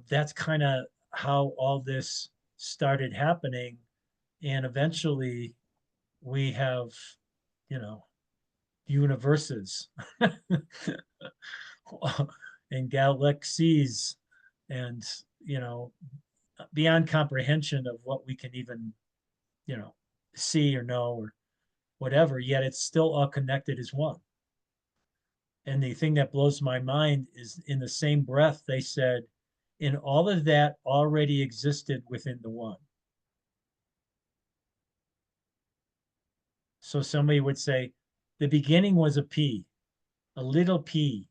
that's kind of how all this started happening. And eventually we have, you know, universes and galaxies and, beyond comprehension of what we can even, you know, see or know or whatever, yet it's still all connected as one. And the thing that blows my mind is in the same breath, they said, in all of that already existed within the one. So somebody would say, the beginning was a pea, a little pea.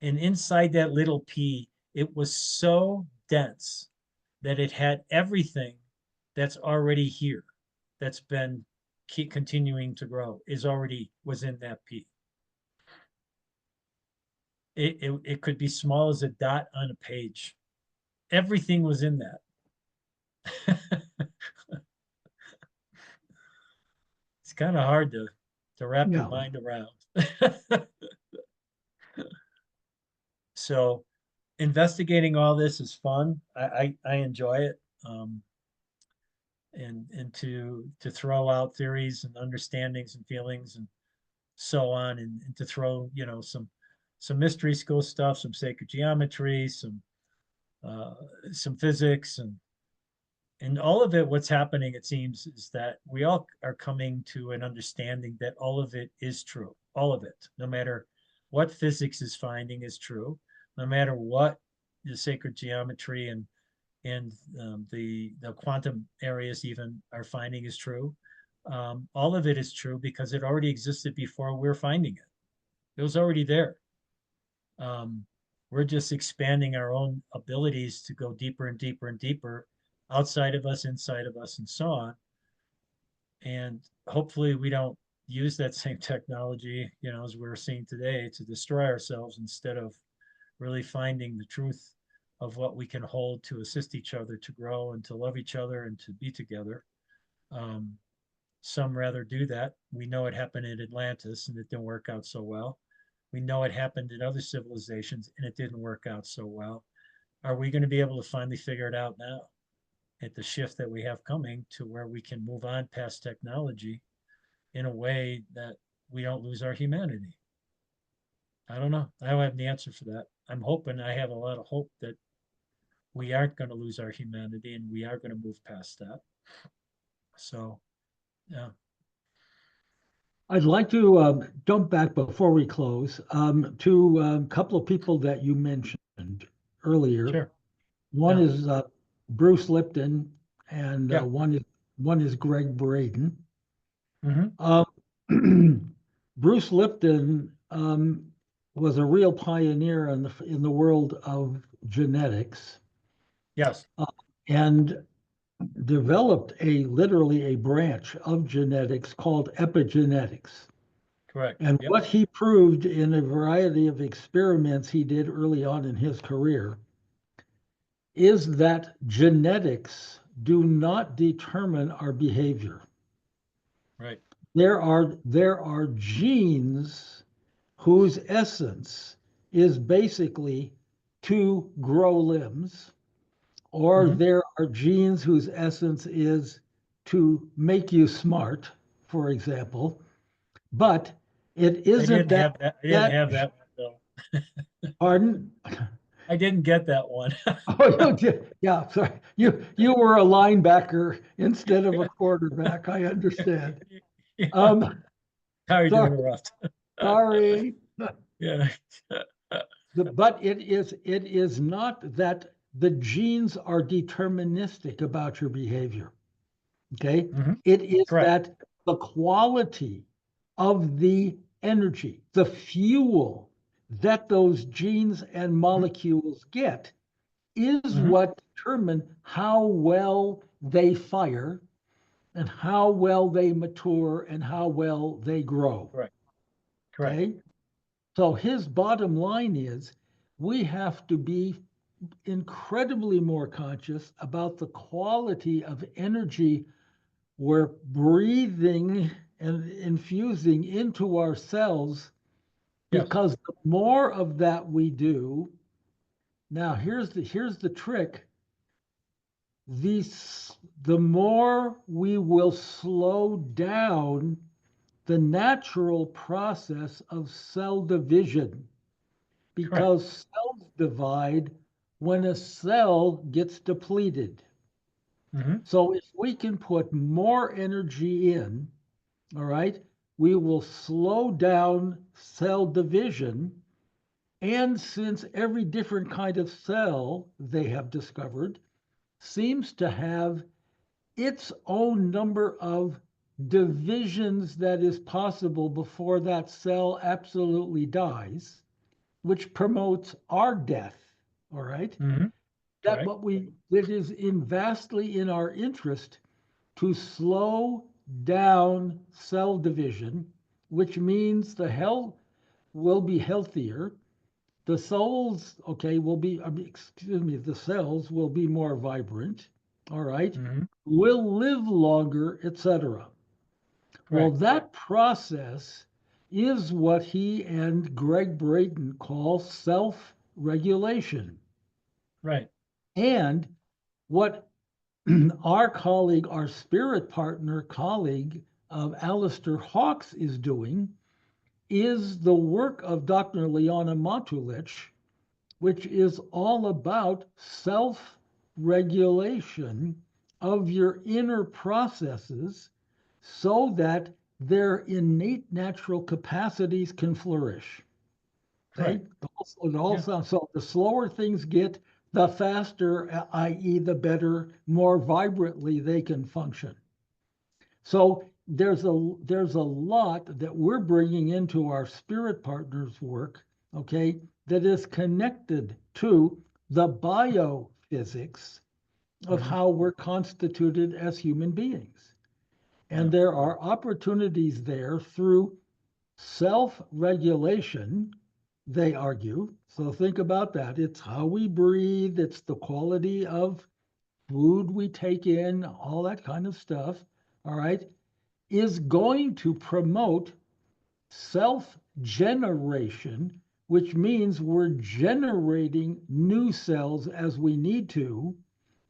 And inside that little pea, it was so dense that it had everything that's already here, that's been keep continuing to grow, was in that pea. It could be small as a dot on a page. Everything was in that. It's kind of hard to wrap your Yeah, mind around. So investigating all this is fun. I enjoy it. Um, and to throw out theories and understandings and feelings and so on, and to throw, some mystery school stuff, some sacred geometry, uh, some physics, and all of it. What's happening, it seems, is that we all are coming to an understanding that all of it is true. All of it, no matter what physics is finding, is true. No matter what the sacred geometry and the quantum areas even are finding is true. All of it is true because it already existed before we're finding it. It was already there. Um, we're just expanding our own abilities to go deeper and deeper and deeper, outside of us, inside of us, and so on. And hopefully we don't use that same technology, as we're seeing today, to destroy ourselves, instead of really finding the truth of what we can hold to assist each other to grow and to love each other and to be together. Um, some rather do that. We know it happened in Atlantis and it didn't work out so well. We know it happened in other civilizations and it didn't work out so well. Are we going to be able to finally figure it out now? at the shift that we have coming to where we can move on past technology in a way that we don't lose our humanity. I don't know. I don't have the answer for that. I'm hoping, I have a lot of hope that we aren't going to lose our humanity and we are going to move past that. So, yeah, I'd like to jump back before we close to a couple of people that you mentioned earlier. sure. One Yeah, is Bruce Lipton, and yeah. one is Greg Braden. Hmm. Um, Bruce Lipton was a real pioneer in the world of genetics, Yes, uh, and developed literally a branch of genetics called epigenetics. correct. And Yep. what he proved in a variety of experiments he did early on in his career is that genetics do not determine our behavior. Right. There are genes whose essence is basically to grow limbs, or Hmm. there are genes whose essence is to make you smart, for example. But it I isn't didn't that have that. I didn't that have that one, Bill. pardon. I didn't get that one. Oh, you did. Yeah, sorry. You were a linebacker instead of a quarterback. I understand. Yeah. Um, Sorry to sorry, interrupt. sorry. Yeah. But it is not that the genes are deterministic about your behavior. Okay. Hmm. It is Correct. that the quality of the energy, the fuel that those genes and molecules get is Hmm. what determine how well they fire and how well they mature and how well they grow. Correct. Correct. Okay. So his bottom line is we have to be incredibly more conscious about the quality of energy we're breathing and infusing into our cells, Yes. because the more of that we do, now here's the trick. The more we will slow down the natural process of cell division, Correct. because cells divide when a cell gets depleted. Hmm. So if we can put more energy in, all right, we will slow down cell division. And since every different kind of cell they have discovered seems to have its own number of divisions that is possible before that cell absolutely dies, which promotes our death. All right. Hmm. That Correct. what we it is in vastly in our interest to slow down cell division, which means the health will be healthier. The souls, okay, will be, excuse me, the cells will be more vibrant. All right. Hmm. Will live longer, etc. Well, Correct. that process is what he and Greg Braden call self regulation. Right. And what our spirit partner colleague of Alistair Hawkes is doing is the work of Dr. Liana Matulich, which is all about self regulation of your inner processes so that their innate natural capacities can flourish. Okay, Correct. it all Yeah. sounds so. The slower things get, the faster, i.e., the better, more vibrantly they can function. So there's a lot that we're bringing into our spirit partners work, okay, that is connected to the biophysics of Hmm. how we're constituted as human beings. And Yeah. there are opportunities there through self regulation, they argue. So think about that. It's how we breathe, it's the quality of food we take in, all that kind of stuff. All right. Is going to promote self generation, which means we're generating new cells as we need to.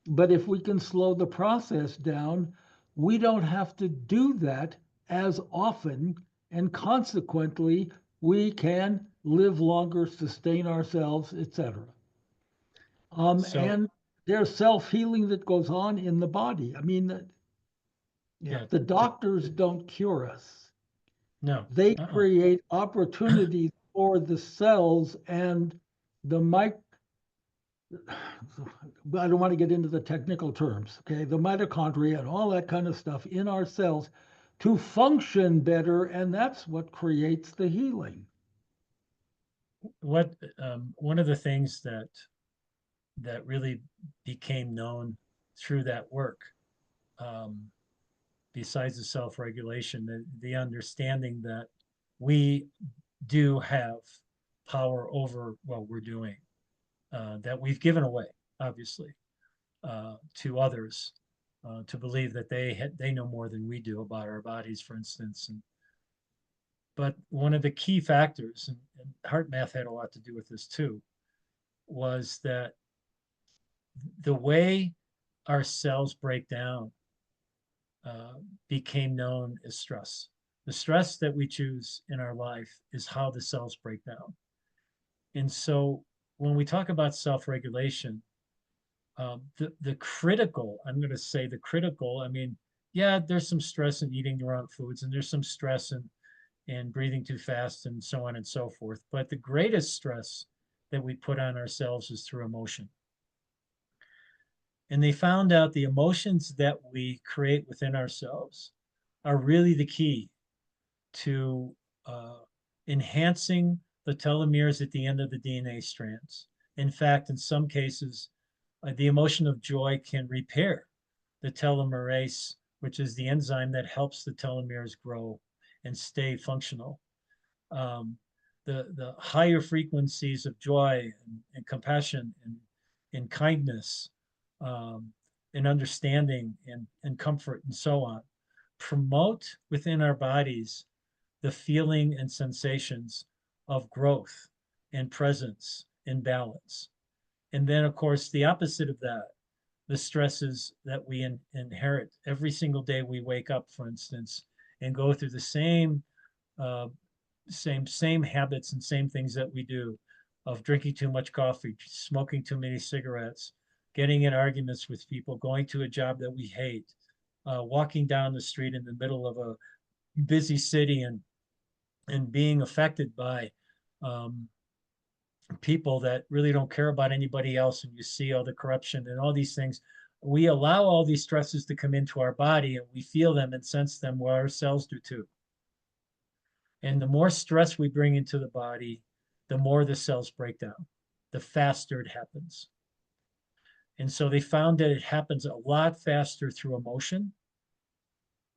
But if we can slow the process down, we don't have to do that as often. And consequently, we can live longer, sustain ourselves, etc. So And there's self-healing that goes on in the body. I mean, yeah, the doctors don't cure us. no, They uh-uh. create opportunities for the cells and the I don't want to get into the technical terms, okay? The mitochondria and all that kind of stuff in our cells to function better, and that's what creates the healing. What one of the things that really became known through that work, um, besides the self-regulation, the understanding that we do have power over what we're doing, that we've given away, obviously, to others, to believe that they know more than we do about our bodies, for instance. But one of the key factors, and heart math had a lot to do with this too, was that the way our cells break down uh, became known as stress. The stress that we choose in our life is how the cells break down. And so when we talk about self-regulation, the critical, I'm going to say the critical, I mean, yeah, there's some stress in eating the wrong foods, and there's some stress in breathing too fast and so on and so forth. But the greatest stress that we put on ourselves is through emotion. And they found out the emotions that we create within ourselves are really the key to enhancing the telomeres at the end of the DNA strands. In fact, in some cases, the emotion of joy can repair the telomerase, which is the enzyme that helps the telomeres grow and stay functional. Um, the higher frequencies of joy and compassion and kindness, um, and understanding and comfort and so on promote within our bodies the feeling and sensations of growth and presence and balance. And then, of course, the opposite of that, the stresses that we inherit every single day we wake up, for instance, and go through the uh, same habits and same things that we do, of drinking too much coffee, smoking too many cigarettes, getting in arguments with people, going to a job that we hate, walking down the street in the middle of a busy city and being affected by um, people that really don't care about anybody else, and you see all the corruption and all these things. We allow all these stresses to come into our body, and we feel them and sense them, where our cells do too. And the more stress we bring into the body, the more the cells break down, the faster it happens. And so they found that it happens a lot faster through emotion.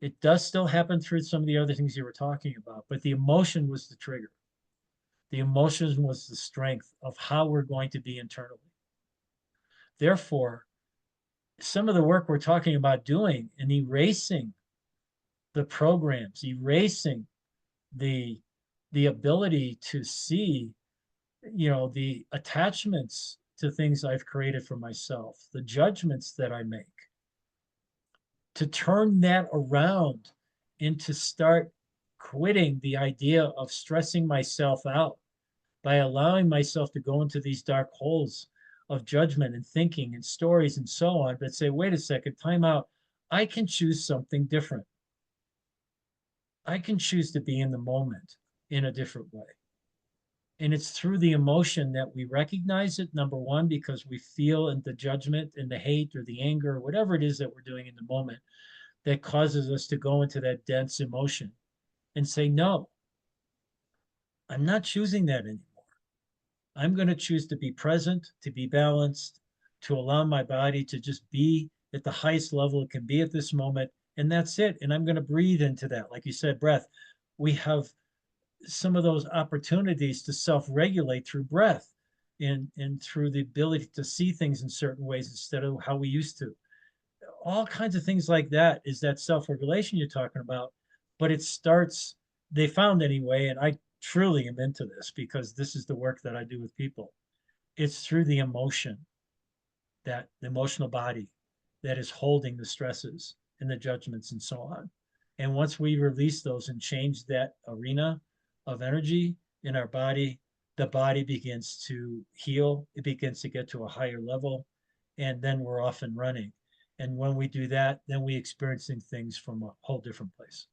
It does still happen through some of the other things you were talking about, but the emotion was the trigger. The emotion was the strength of how we're going to be internally. Therefore, some of the work we're talking about doing and erasing the programs, erasing the the ability to see, the attachments to things I've created for myself, the judgments that I make, to turn that around and to start quitting the idea of stressing myself out by allowing myself to go into these dark holes of judgment and thinking and stories and so on, but say, wait a second, time out. I can choose something different. I can choose to be in the moment in a different way. And it's through the emotion that we recognize it, number one, because we feel in the judgment and the hate or the anger or whatever it is that we're doing in the moment that causes us to go into that dense emotion and say, no, I'm not choosing that anymore. I'm going to choose to be present, to be balanced, to allow my body to just be at the highest level it can be at this moment. And that's it. And I'm going to breathe into that. Like you said, breath. We have some of those opportunities to self-regulate through breath and through the ability to see things in certain ways instead of how we used to. All kinds of things like that is that self-regulation you're talking about. But it starts, they found anyway, and I truly am into this because this is the work that I do with people. It's through the emotion, that the emotional body, that is holding the stresses and the judgments and so on. And once we release those and change that arena of energy in our body, the body begins to heal. It begins to get to a higher level, and then we're off and running. And when we do that, then we experiencing things from a whole different place.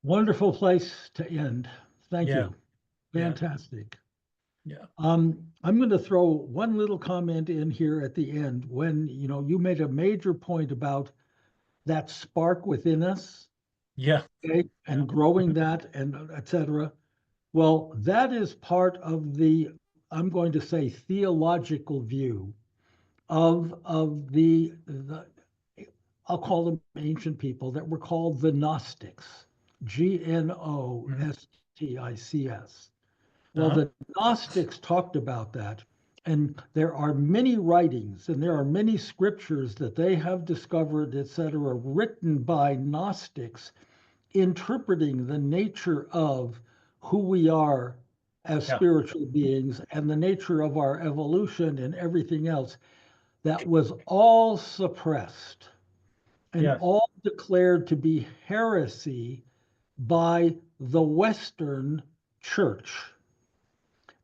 Wonderful place to end. Thank Yeah, you. yeah, Fantastic. yeah, I'm going to throw one little comment in here at the end when, you made a major point about that spark within us, yeah, okay, yeah. and growing that and et cetera. Well, that is part of the, I'm going to say, theological view of the I'll call them ancient people that were called the Gnostics, Mhm. Gnostics. Well, Uh-huh. the Gnostics talked about that, and there are many writings and there are many scriptures that they have discovered, etc., written by Gnostics interpreting the nature of who we are as Yeah, spiritual beings and the nature of our evolution and everything else that was all suppressed and yes, all declared to be heresy by the Western church.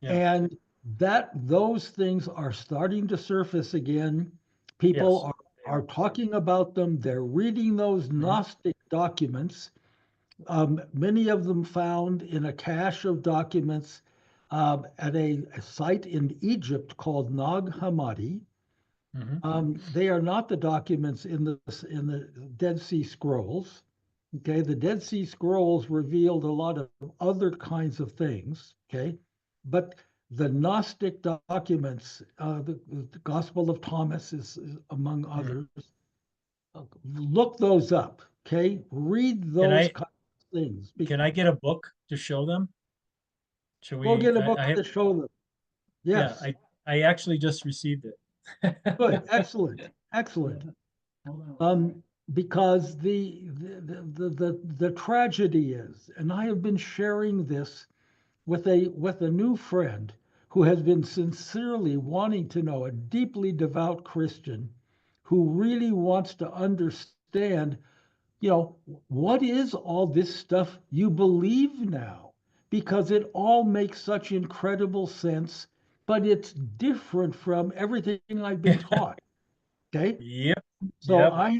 yeah, And that those things are starting to surface again. People yes. are, They are are. talking about them. They're reading those Mhm. Gnostic documents, many of them found in a cache of documents at a site in Egypt called Nag Hammadi. Mhm. They are not the documents in the Dead Sea Scrolls. Okay, the Dead Sea Scrolls revealed a lot of other kinds of things. Okay, but the Gnostic documents, the Gospel of Thomas is among Mhm. others. Look those up. Okay, read Can those I kinds of things. can I get a book to show them? Should Go we? get a I book have. to show them. Yeah, Yes, I actually just received it. good, excellent, excellent. Yeah. Hold on. Um, because the tragedy is, and I have been sharing this with a new friend who has been sincerely wanting to know, a deeply devout Christian who really wants to understand, what is all this stuff you believe now? Because it all makes such incredible sense, but it's different from everything I've been taught. Okay. Yep, So yep, I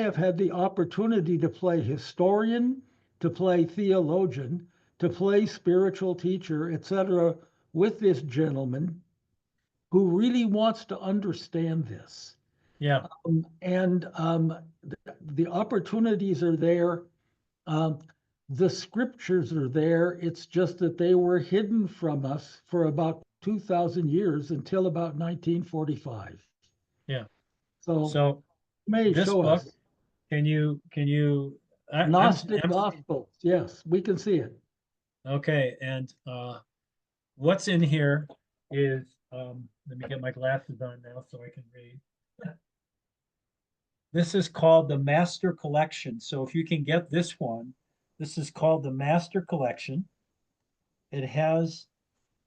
have had the opportunity to play historian, to play theologian, to play spiritual teacher, etc., with this gentleman who really wants to understand this. yeah, And the opportunities are there. Um, the scriptures are there. It's just that they were hidden from us for about 2,000 years until about 1945. yeah. So So may this show book, us can you Gnostic I'm Gospels. Yes, we can see it. okay, and what's in here is let me get my glasses on now so I can read. This is called the Master Collection. So if you can get this one, this is called the Master Collection. It has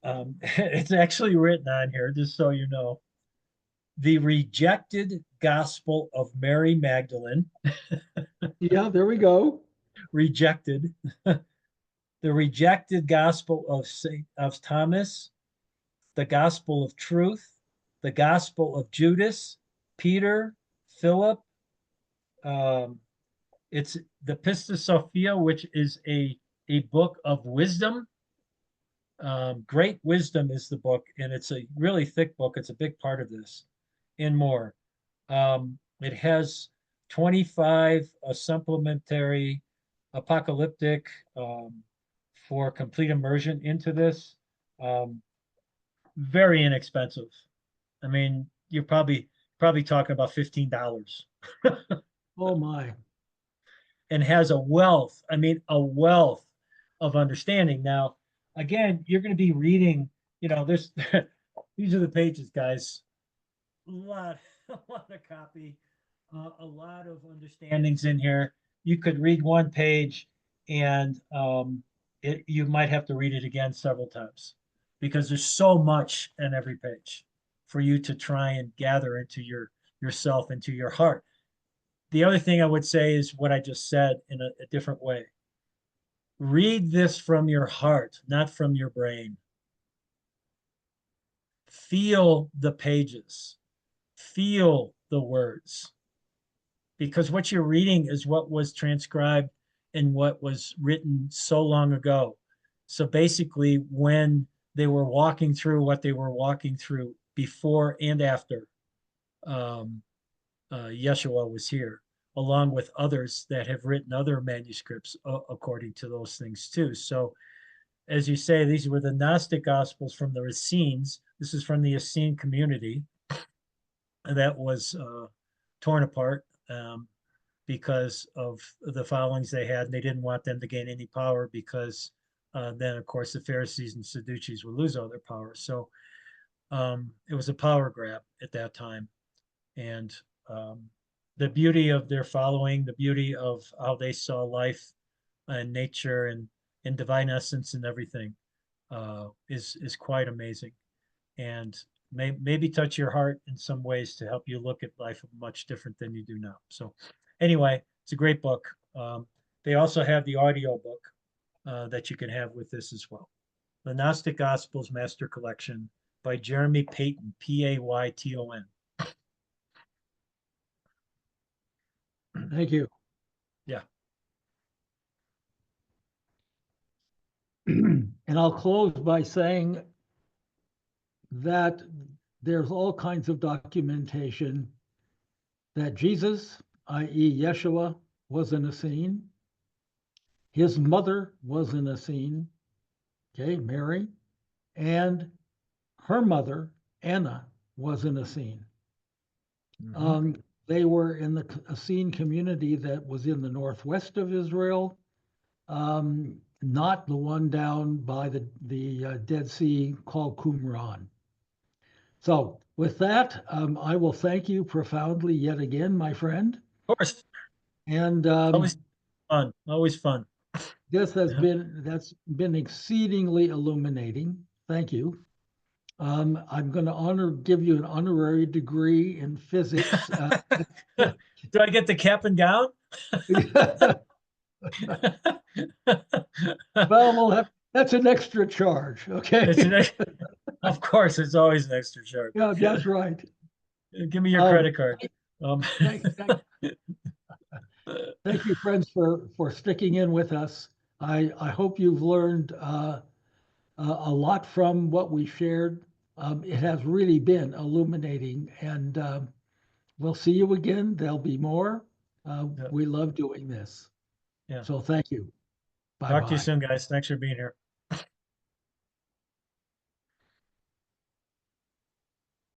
it's actually written on here, just so you know. The Rejected Gospel of Mary Magdalene, Yeah, there we go. rejected. The Rejected Gospel of Saint of Thomas, the Gospel of Truth, the Gospel of Judas, Peter, Philip. Um, it's the Pistis Sophia, which is a book of wisdom. Great Wisdom is the book, and it's a really thick book. It's a big part of this, and more. It has 25 supplementary apocalyptic for complete immersion into this. Um, very inexpensive. I mean, you're probably talking about $15 Oh my. and has a wealth, I mean, a wealth of understanding. Now, again, you're going to be reading, there's these are the pages, guys. A lot, a lot of copy, a lot of understandings in here. You could read one page and you might have to read it again several times because there's so much in every page for you to try and gather into yourself, into your heart. The other thing I would say is what I just said in a different way. Read this from your heart, not from your brain. Feel the pages, feel the words, because what you're reading is what was transcribed and what was written so long ago. So basically, when they were walking through what they were walking through before and after Yeshua was here, along with others that have written other manuscripts according to those things too. So, as you say, these were the Gnostic Gospels from the Essenes. This is from the Essene community that was torn apart because of the followings they had. And they didn't want them to gain any power because then, of course, the Pharisees and Sadducees would lose all their power. So it was a power grab at that time. And the beauty of their following, the beauty of how they saw life and nature and divine essence and everything is quite amazing, and maybe touch your heart in some ways to help you look at life much different than you do now. So anyway, it's a great book. They also have the audio book that you can have with this as well. The Gnostic Gospels Master Collection by Jeremy Payton, Payton. Thank you. Yeah. And I'll close by saying that there's all kinds of documentation that Jesus, i.e. Yeshua, was an Essene. His mother was an Essene, okay, Mary, and her mother, Anna, was an Essene. They were in the Essene community that was in the northwest of Israel, not the one down by the Dead Sea called Qumran. So with that, I will thank you profoundly yet again, my friend. Of course. And Always fun. Always fun. that's been exceedingly illuminating. Thank you. I'm going to give you an honorary degree in physics. Do I get the cap and gown? Well, that's an extra charge. Okay. Of course, it's always an extra charge. Yeah, that's right. Give me your credit card. Thank you, friends, for sticking in with us. I hope you've learned a lot from what we shared. It has really been illuminating, and we'll see you again. There'll be more. We love doing this. Yeah. So thank you. Bye-bye. Talk to you soon, guys. Thanks for being here.